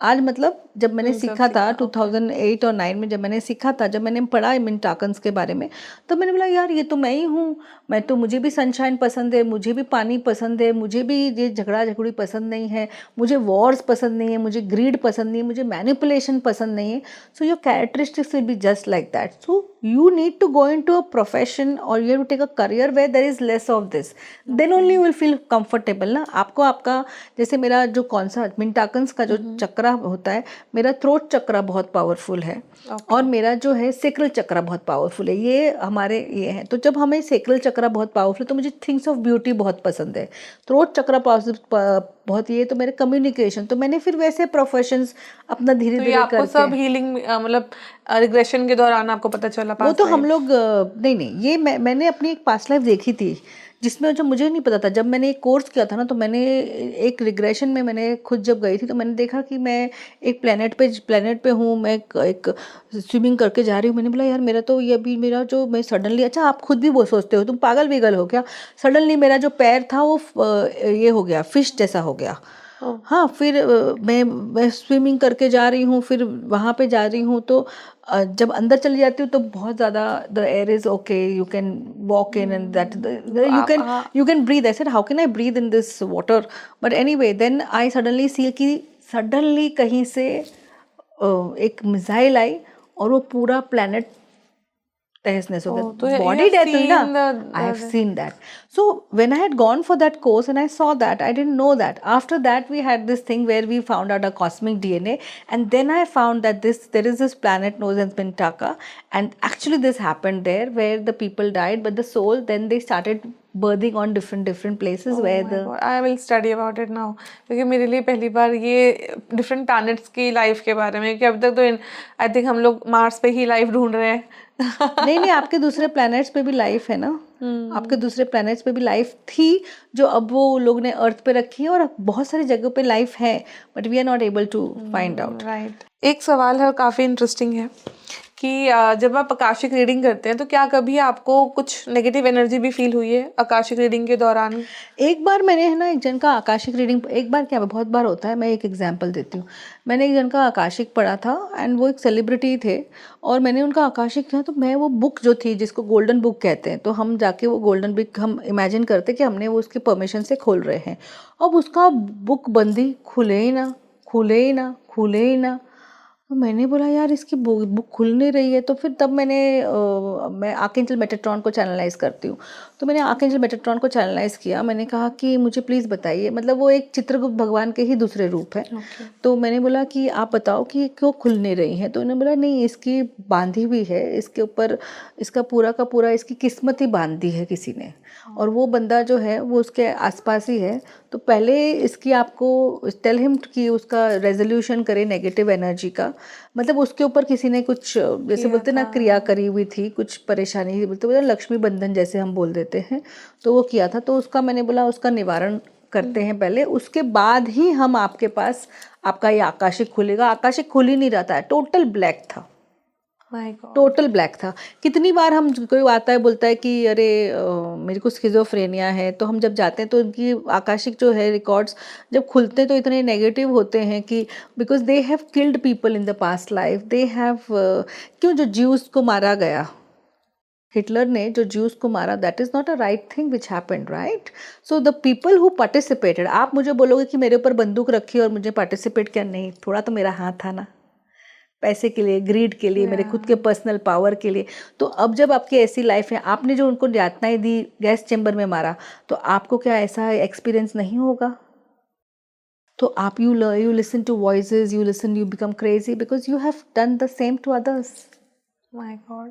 आज मतलब जब मैंने सीखा था 2008 और 9 में, जब मैंने सीखा था, जब मैंने पढ़ा मिंटाकन्स के बारे में, तो मैंने बोला यार ये तो मैं ही हूँ। मैं तो, मुझे भी सनशाइन पसंद है, मुझे भी पानी पसंद है, मुझे भी ये झगड़ा झगड़ी पसंद नहीं है, मुझे वॉर्स पसंद नहीं है, मुझे ग्रीड पसंद नहीं है, मुझे मैनिपुलेशन पसंद नहीं है। So your characteristics will be just like that. So you need to go into a profession or you have to take a career where there is less of this, then only you will feel comfortable ना। आपको आपका, जैसे मेरा जो कौन सा मिंटाकन्स का जो चक्रा होता है, मेरा थ्रोट चक्रा बहुत पावरफुल है, और मेरा जो है सेक्रल चक्रा बहुत पावरफुल है। ये हमारे ये है। तो जब हमें सेक्रल चक्रा बहुत पावरफुल, तो मुझे थिंग्स ऑफ ब्यूटी बहुत पसंद है, थ्रोट चक्रा बहुत ये, तो मेरे कम्युनिकेशन, तो मैंने फिर वैसे प्रोफेशंस अपना धीरे धीरे करके। आपको सब हीलिंग मतलब रिग्रेशन के दौरान आपको पता चला? वो तो हम लोग नहीं, ये मैंने अपनी एक पास्ट लाइफ देखी थी, जिसमें जो मुझे नहीं पता था। जब मैंने एक कोर्स किया था ना, तो मैंने एक रिग्रेशन में मैंने खुद जब गई थी, तो मैंने देखा कि मैं एक प्लेनेट पे हूँ, मैं एक स्विमिंग करके जा रही हूँ। मैंने बोला यार मेरा तो ये अभी मेरा जो, मैं सडनली, अच्छा आप खुद भी वो सोचते हो, तुम पागल विगल हो क्या, सडनली मेरा जो पैर था वो ये हो गया, फिश जैसा हो गया। हाँ, फिर मैं स्विमिंग करके जा रही हूँ, फिर वहाँ पे जा रही हूँ, तो जब अंदर चली जाती हूँ तो बहुत ज़्यादा the air is okay, you can walk in and that you can breathe. I said how can I breathe in this water, but anyway then I suddenly see कि सडनली कहीं से एक मिसाइल आई और वो पूरा प्लेनेट तहस नहस हो गया, बॉडी डेथ हुई ना। I have seen that. So when I had gone for that course and I saw that, I didn't know that. After that, we had this thing where we found out our cosmic DNA, and then I found that there is this planet known as Mintaka, and actually this happened there where the people died, but the soul then they started birthing on different places where the I will study about it now, क्योंकि मेरे लिए पहली बार ये डिफरेंट प्लैनेट्स की लाइफ के बारे में, क्योंकि अब तक तो आई थिंक हम लोग मार्स पे ही लाइफ ढूंढ रहे हैं. नहीं, आपके दूसरे प्लैनेट्स पे भी लाइफ है ना. आपके दूसरे प्लैनेट्स पे भी लाइफ थी जो अब वो लोग ने अर्थ पे रखी है, और बहुत सारी जगहों पे लाइफ है, but we are not able to find out. Right. एक सवाल है, काफ़ी इंटरेस्टिंग है कि जब आप आकाशिक रीडिंग करते हैं तो क्या कभी आपको कुछ नेगेटिव एनर्जी भी फील हुई है आकाशिक रीडिंग के दौरान? एक बार मैंने है ना एक जन का आकाशिक रीडिंग, एक बार क्या बहुत बार होता है, मैं एक एग्जांपल देती हूँ. मैंने एक जन का आकाशिक पढ़ा था, एंड वो एक सेलिब्रिटी थे, और मैंने उनका आकाशिक किया, तो मैं वो बुक जो थी जिसको गोल्डन बुक कहते हैं, तो हम जाके वो गोल्डन बुक हम इमेजिन करते कि हमने वो उसकी परमिशन से खोल रहे हैं. अब उसका बुक बंदी खुले ही ना, खुले ही ना, खुले ही ना. तो मैंने बोला यार इसकी बुक खुल नहीं रही है. तो फिर तब मैं आर्कएंजल मेटाट्रॉन को चैनलाइज करती हूँ, तो मैंने आर्कएंजल मेटाट्रॉन को चैनलाइज किया. मैंने कहा कि मुझे प्लीज़ बताइए, मतलब वो एक चित्रगुप्त भगवान के ही दूसरे रूप है. तो मैंने बोला कि आप बताओ कि क्यों खुल नहीं रही हैं. तो उन्होंने बोला नहीं, इसकी बांधी हुई है, इसके ऊपर इसका पूरा का पूरा इसकी किस्मत ही बांध दी है किसी ने, और वो बंदा जो है वो उसके आसपास ही है. तो पहले इसकी आपको टेल हिम कि उसका रेजोल्यूशन करे नेगेटिव एनर्जी का, मतलब उसके ऊपर किसी ने कुछ जैसे बोलते ना क्रिया करी हुई थी, कुछ परेशानी बोलते लक्ष्मी बंधन जैसे हम बोल देते हैं, तो वो किया था. तो उसका मैंने बोला उसका निवारण करते हैं पहले, उसके बाद ही हम आपके पास आपका ये आकाशिक खुलेगा. आकाशिक खुल ही नहीं रहा था, टोटल ब्लैक था, टोटल ब्लैक था. कितनी बार हम कोई आता है बोलता है कि अरे मेरे को स्किज़ोफ्रेनिया है, तो हम जब जाते हैं तो उनकी आकाशिक जो है रिकॉर्ड्स जब खुलते हैं तो इतने नेगेटिव होते हैं कि because they have killed people in the past life, they have क्यों जो ज्यूस को मारा गया, हिटलर ने जो ज्यूस को मारा, that is not a right thing which happened, right. So the people who participated, आप मुझे बोलोगे कि मेरे ऊपर बंदूक रखी और मुझे पार्टिसिपेट किया, नहीं, थोड़ा तो मेरा हाथ था ना, पैसे के लिए, ग्रीड के लिए, मेरे खुद के पर्सनल पावर के लिए. तो अब जब आपकी ऐसी लाइफ है, आपने जो उनको यातनाएं दी, गैस चेंबर में मारा, तो आपको क्या ऐसा एक्सपीरियंस नहीं होगा? तो आप you listen to voices, you listen, you become crazy because you have done the same to others. My God.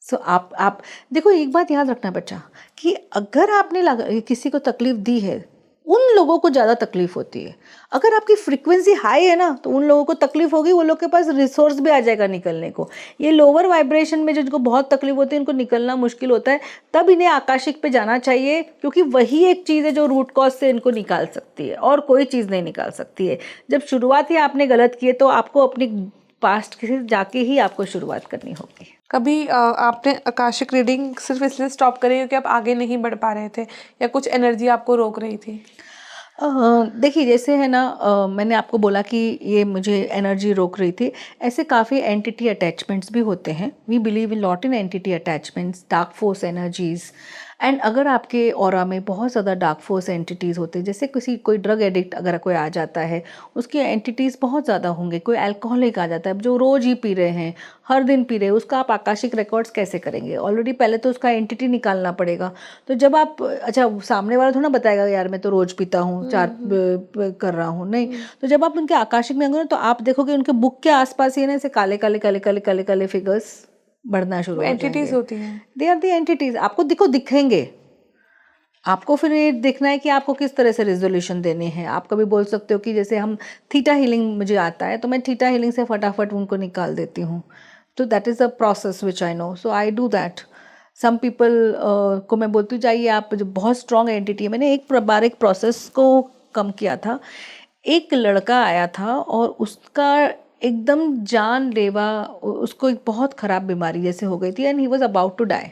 So आप देखो, एक बात याद रखना बच्चा, कि अगर आपने किसी को तकलीफ दी है, उन लोगों को ज़्यादा तकलीफ होती है. अगर आपकी फ्रीक्वेंसी हाई है ना, तो उन लोगों को तकलीफ होगी, वो लोग के पास रिसोर्स भी आ जाएगा निकलने को. ये लोअर वाइब्रेशन में जिनको बहुत तकलीफ होती है, इनको निकलना मुश्किल होता है, तब इन्हें आकाशिक पे जाना चाहिए, क्योंकि वही एक चीज़ है जो रूट कॉज से इनको निकाल सकती है, और कोई चीज़ नहीं निकाल सकती है. जब शुरुआत ही आपने गलत की है, तो आपको अपनी पास्ट से जाके ही आपको शुरुआत करनी होगी. कभी आपने आकाशिक रीडिंग सिर्फ इसलिए स्टॉप करी क्योंकि आप आगे नहीं बढ़ पा रहे थे, या कुछ एनर्जी आपको रोक रही थी? देखिए, जैसे है ना, मैंने आपको बोला कि ये मुझे एनर्जी रोक रही थी. ऐसे काफ़ी एंटिटी अटैचमेंट्स भी होते हैं. We believe in lot in entity attachments, dark force energies. And अगर आपके ऑरा में बहुत ज़्यादा डार्क फोर्स एंटिटीज़ होते हैं, जैसे कोई ड्रग एडिक्ट अगर कोई आ जाता है, उसकी एंटिटीज़ बहुत ज़्यादा होंगे. कोई अल्कोहलिक आ जाता है जो रोज़ ही पी रहे हैं, हर दिन पी रहे हैं, उसका आप आकाशिक रिकॉर्ड्स कैसे करेंगे? ऑलरेडी पहले तो उसका एंटिटी निकालना पड़ेगा. तो जब आप, अच्छा, सामने वाला थोड़ा बताएगा यार मैं तो रोज़ पीता हूँ, 4 कर रहा हूँ, नहीं. तो जब आप उनके आकाशिक में आएंगे ना, तो आप देखोगे उनके बुक के आसपास ही ना ऐसे काले काले काले काले काले काले फिगर्स बढ़ना शुरू हो जाएंगे. एंटिटीज होती हैं, दे आर द एंटिटीज. आपको दिखेंगे. आपको फिर ये देखना है कि आपको किस तरह से रेजोल्यूशन देने हैं. आप कभी बोल सकते हो कि जैसे हम थीटा हीलिंग मुझे आता है, तो मैं थीटा हीलिंग से फटाफट उनको निकाल देती हूँ. तो that is a process which I know, so I do that. Some people को मैं बोलती हूँ जाइए आप, जो बहुत स्ट्रॉन्ग एंटिटी है. मैंने एक बार एक प्रोसेस को कम किया था. एक लड़का आया था और उसका एकदम जानलेवा, उसको एक बहुत ख़राब बीमारी जैसे हो गई थी, and he was about to die.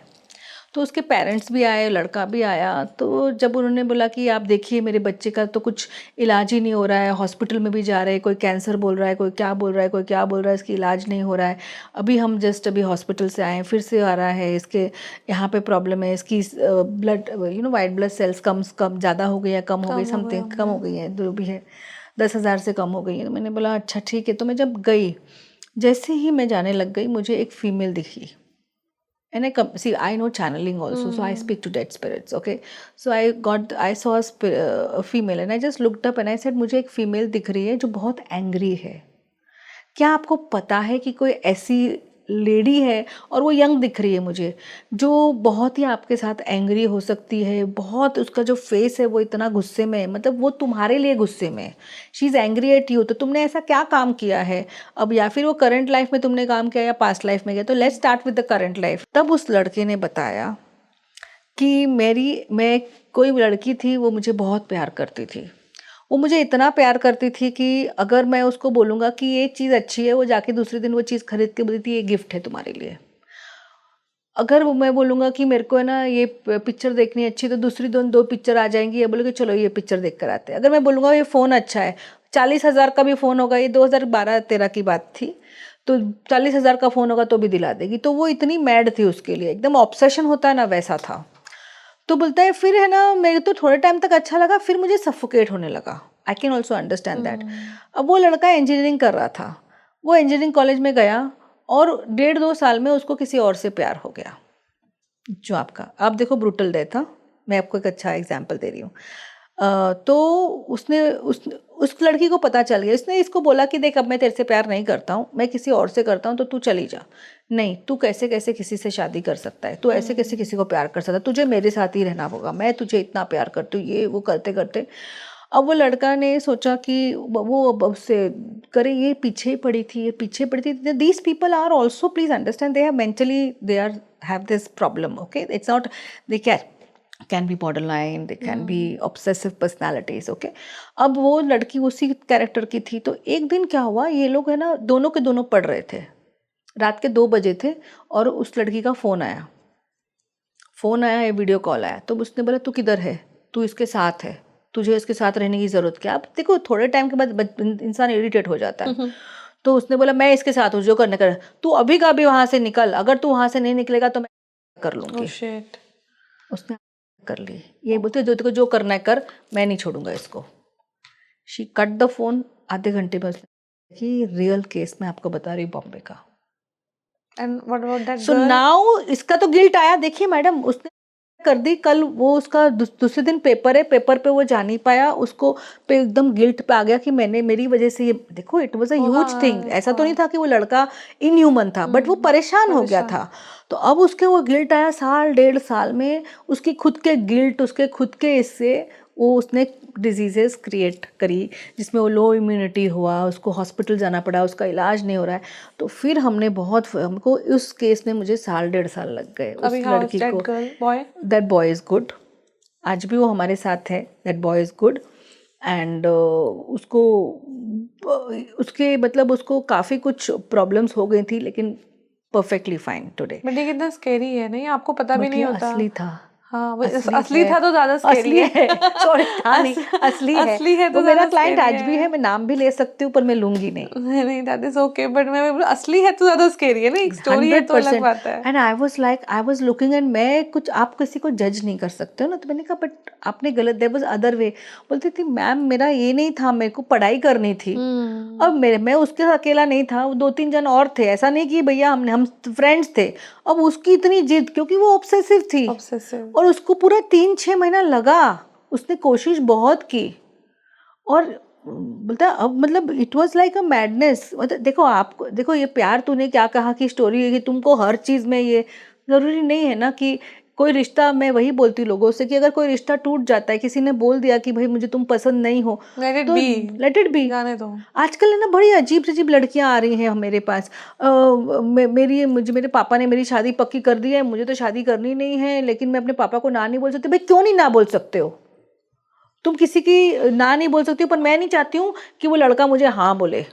तो उसके पेरेंट्स भी आए, लड़का भी आया. तो जब उन्होंने बोला कि आप देखिए मेरे बच्चे का तो कुछ इलाज ही नहीं हो रहा है, हॉस्पिटल में भी जा रहे हैं, कोई कैंसर बोल रहा है, कोई क्या बोल रहा है, कोई क्या बोल रहा है, इसकी इलाज नहीं हो रहा है. अभी हम अभी हॉस्पिटल से आए, फिर से आ रहा है, इसके यहाँ पे प्रॉब्लम है, इसकी ब्लड वाइट ब्लड सेल्स कम ज़्यादा हो गई है, कम हो गई, समथिंग कम हो गई है, जो भी है 10,000 से कम हो गई है. तो मैंने बोला अच्छा ठीक है. तो मैं जब गई, जैसे ही मैं जाने लग गई, मुझे एक फ़ीमेल दिखी, and I know channeling also, so I speak to dead spirits, okay? So I saw a female and I just looked up and I said, मुझे एक female दिख रही है जो बहुत angry है. क्या आपको पता है कि कोई ऐसी लेडी है, और वो यंग दिख रही है मुझे, जो बहुत ही आपके साथ एंग्री हो सकती है, बहुत उसका जो फेस है वो इतना गुस्से में है, मतलब वो तुम्हारे लिए गुस्से में है, she is angry at you. तो तुमने ऐसा क्या काम किया है अब, या फिर वो करंट लाइफ में तुमने काम किया या पास्ट लाइफ में किया. तो let's start with the current life. तब उस लड़के ने बताया कि मैं कोई लड़की थी, वो मुझे बहुत प्यार करती थी. वो मुझे इतना प्यार करती थी कि अगर मैं उसको बोलूँगा कि ये चीज़ अच्छी है, वो जाके दूसरे दिन वो चीज़ खरीद के बोलती थी ये गिफ्ट है तुम्हारे लिए. अगर वो मैं बोलूँगा कि मेरे को है ना ये पिक्चर देखनी अच्छी, तो दूसरी दो पिक्चर आ जाएंगी, ये बोलोगे चलो ये पिक्चर देख कर आते हैं. अगर मैं बोलूँगा ये फ़ोन अच्छा है, 40,000 का भी फ़ोन होगा, ये 2012-13 की बात थी, तो 40,000 का फ़ोन होगा तो भी दिला देगी. तो वो इतनी मैड थी उसके लिए, एकदम ऑब्सेशन होता है ना वैसा था. तो बोलता है फिर है ना, मेरे तो थोड़े टाइम तक अच्छा लगा, फिर मुझे सफोकेट होने लगा. I can also understand that. अब वो लड़का इंजीनियरिंग कर रहा था, वो इंजीनियरिंग कॉलेज में गया और 1.5-2 साल में उसको किसी और से प्यार हो गया. जो आपका, आप देखो ब्रूटल डेथ. हाँ, मैं आपको एक अच्छा एग्जाम्पल दे रही हूँ. तो उस लड़की को पता चल गया. उसने इसको बोला कि देख अब मैं तेरे से प्यार नहीं करता हूँ, मैं किसी और से करता हूँ, तो तू चली जा. नहीं, तू कैसे कैसे किसी से शादी कर सकता है, तू ऐसे कैसे किसी को प्यार कर सकता है, तुझे मेरे साथ ही रहना होगा, मैं तुझे इतना प्यार करती हूँ, ये वो करते करते. अब वो लड़का ने सोचा कि वो अब उससे करे, ये पीछे पड़ी थी, ये पीछे पड़ी थी. These people are also, please understand, they have mentally, they are have this problem, okay. It's not, they can be borderline, they can be obsessive personalities, okay. अब वो लड़की उसी कैरेक्टर की थी. तो एक दिन क्या हुआ, ये लोग है ना दोनों के दोनों पढ़ रहे थे, रात के 2 बजे थे, और उस लड़की का फ़ोन आया, ये वीडियो कॉल आया. तो उसने बोला तू किधर है, तू इसके साथ है, तुझे इसके साथ रहने की ज़रूरत क्या. अब देखो थोड़े टाइम के बाद इंसान इरिटेट हो जाता है. तो उसने बोला मैं इसके साथ हूँ, जो करने कर, तू अभी का अभी वहाँ से निकल, अगर तू वहाँ से नहीं निकलेगा तो मैं कर लूँगी. उसने कर ली. ये बोलते जो करना है कर, मैं नहीं छोड़ूंगा इसको. She cut the phone. आधे घंटे में कि रियल केस मैं आपको बता रही हूँ बॉम्बे का. And what about that so now इसका तो गिल्ट आया. देखिए मैडम, उसने कर दी. कल वो उसका दूसरे दिन पेपर है, पेपर पे वो जा नहीं पाया, उसको पे एकदम गिल्ट पे आ गया कि मैंने, मेरी वजह से ये. देखो it was a huge thing. ऐसा तो नहीं था कि वो लड़का इनह्यूमन था, बट वो परेशान हो गया था. तो अब उसके वो गिल्ट आया. 1.5 साल में उसकी खुद के गिल्ट, उसके खुद के इससे वो उसने डिजीजेस क्रिएट करी, जिसमें वो लो इम्यूनिटी हुआ, उसको हॉस्पिटल जाना पड़ा, उसका इलाज नहीं हो रहा है. तो फिर हमको उस केस में मुझे 1.5 साल लग गए उस लड़की को. That boy is good. आज भी वो हमारे साथ है. That boy is good. And उसके मतलब उसको काफ़ी कुछ प्रॉब्लम्स हो गई थी, लेकिन परफेक्टली फाइन टुडे. बट ये कितना स्कैरी है नहीं, आपको पता भी नहीं होता. असली था. हाँ, वो असली था तो ज्यादा स्कैरी है. सॉरी, था नहीं, असली है. तो वो मेरा क्लाइंट आज भी है, मैं नाम भी ले सकती हूँ पर मैं लूंगी नहीं. That is okay. बट मैं असली है तो ज्यादा स्कैरी है ना, एक स्टोरी है तो अलग बात है. And I was looking, and मैं कुछ, आप किसी को जज नहीं कर सकते हो ना. तो मैंने कहा बट आपने गलत, देयर वाज अदर वे. बोलती थी मैम मेरा ये नहीं था, मेरे को पढ़ाई करनी थी. अब मैं उसके अकेला नहीं था, वो 2-3 जन और थे. ऐसा नहीं कि भैया हम फ्रेंड्स थे. अब उसकी इतनी जिद, क्योंकि वो ऑब्सेसिव थी, और उसको पूरा 3-6 महीना लगा. उसने कोशिश बहुत की, और बोलता अब मतलब it was like a madness. मतलब देखो, आपको देखो, ये प्यार, तूने क्या कहा कि स्टोरी है कि तुमको हर चीज़ में, ये ज़रूरी नहीं है ना कि कोई रिश्ता, मैं वही बोलती हूँ लोगों से कि अगर कोई रिश्ता टूट जाता है, किसी ने बोल दिया कि भाई मुझे तुम पसंद नहीं हो, तो लेट इट बी. जाने दो. आजकल है ना बड़ी अजीब अजीब लड़कियां आ रही हैं मेरे पास. मेरे पापा ने मेरी शादी पक्की कर दी है, मुझे तो शादी करनी नहीं है, लेकिन मैं अपने पापा को ना नहीं बोल सकती. भाई क्यों नहीं ना बोल सकते हो? तुम किसी की ना नहीं बोल सकती हो, पर मैं नहीं चाहती हूँ कि वो लड़का मुझे हाँ बोले.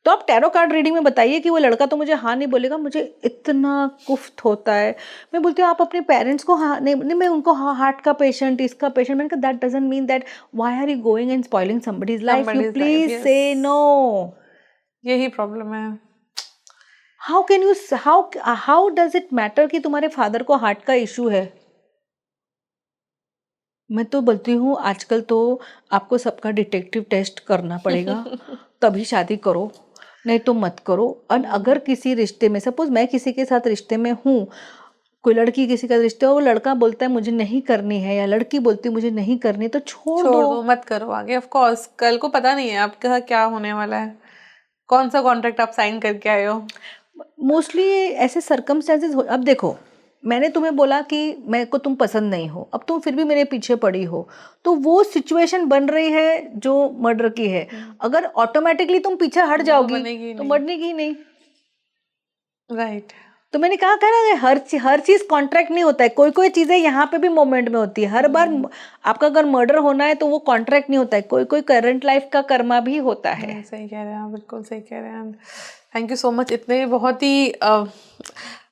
तो आप टैरो कार्ड रीडिंग में बताइए कि वो लड़का तो मुझे हाँ नहीं बोलेगा. मुझे इतना कुफ्त होता है. मैं बोलती हूँ आप अपने पेरेंट्स को हाँ नहीं, मैं उनको हाँ, हार्ट का पेशेंट, इसका पेशेंट. मैंने कहा that doesn't mean that why are you going and spoiling somebody's life. You please say no. यही प्रॉब्लम है. हाउ डज इट मैटर कि तुम्हारे फादर को हार्ट का इशू है? मैं तो बोलती हूँ आजकल तो आपको सबका डिटेक्टिव टेस्ट करना पड़ेगा, तभी शादी करो, नहीं तो मत करो. और अगर किसी रिश्ते में, सपोज मैं किसी के साथ रिश्ते में हूँ, कोई लड़की किसी का रिश्ता हो, वो लड़का बोलता है मुझे नहीं करनी है या लड़की बोलती है मुझे नहीं करनी, तो छोड़ दो, मत करो आगे। ऑफ कोर्स कल को पता नहीं है आपका क्या होने वाला है, कौन सा कॉन्ट्रैक्ट आप साइन करके आए हो। मोस्टली ऐसे सर्कमस्टेंसेस अब देखो, मैंने तुम्हें बोला कि मेरे को तुम पसंद नहीं हो, अब तुम फिर भी मेरे पीछे पड़ी हो, तो वो सिचुएशन बन रही है जो मर्डर की है। अगर ऑटोमेटिकली तुम पीछे हट जाओगी तो मरने नहीं। राइट। तो मैंने कहा ना, हर चीज कॉन्ट्रैक्ट नहीं होता है, कोई कोई चीजें यहाँ पे भी मोमेंट में होती है। हर बार आपका अगर मर्डर होना है तो वो कॉन्ट्रैक्ट नहीं होता है, कोई कोई करंट लाइफ का कर्मा भी होता है। सही कह रहे हैं आप, बिल्कुल सही कह रहे हैं। थैंक यू सो मच, इतने बहुत ही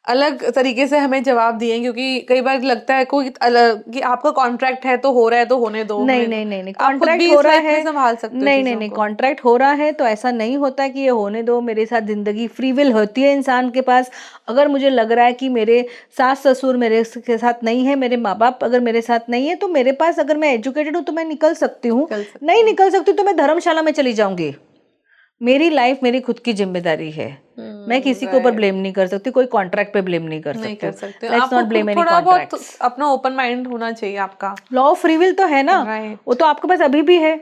अलग तरीके से हमें जवाब दिए, क्योंकि कई बार लगता है कोई अलग कि आपका कॉन्ट्रैक्ट है तो हो रहा है तो होने दो। नहीं, कॉन्ट्रैक्ट हो रहा है, संभाल सकते हो। नहीं, कॉन्ट्रैक्ट हो रहा है तो ऐसा नहीं होता कि ये होने दो, मेरे साथ जिंदगी फ्री विल होती है इंसान के पास। अगर मुझे लग रहा है कि मेरे सास ससुर मेरे के साथ नहीं है, मेरे माँ बाप अगर मेरे साथ नहीं है, तो मेरे पास, अगर मैं एजुकेटेड हूँ तो मैं निकल सकती हूँ, नहीं निकल सकती तो मैं धर्मशाला में चली जाऊंगी। मेरी लाइफ मेरी खुद की जिम्मेदारी है, मैं किसी के ऊपर ब्लेम नहीं कर सकती, कोई कॉन्ट्रैक्ट पे ब्लेम नहीं कर सकती। Let's not blame any contracts. अपना ओपन माइंड होना चाहिए आपका। लॉ ऑफ फ्री विल तो है ना, वो तो आपके पास अभी भी है,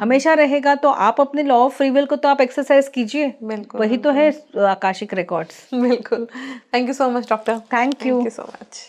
हमेशा रहेगा। तो आप अपने लॉ ऑफ फ्री विल को तो आप एक्सरसाइज कीजिए, वही तो है आकाशिक रिकॉर्ड्स। बिल्कुल। Thank you so much doctor. Thank you so much.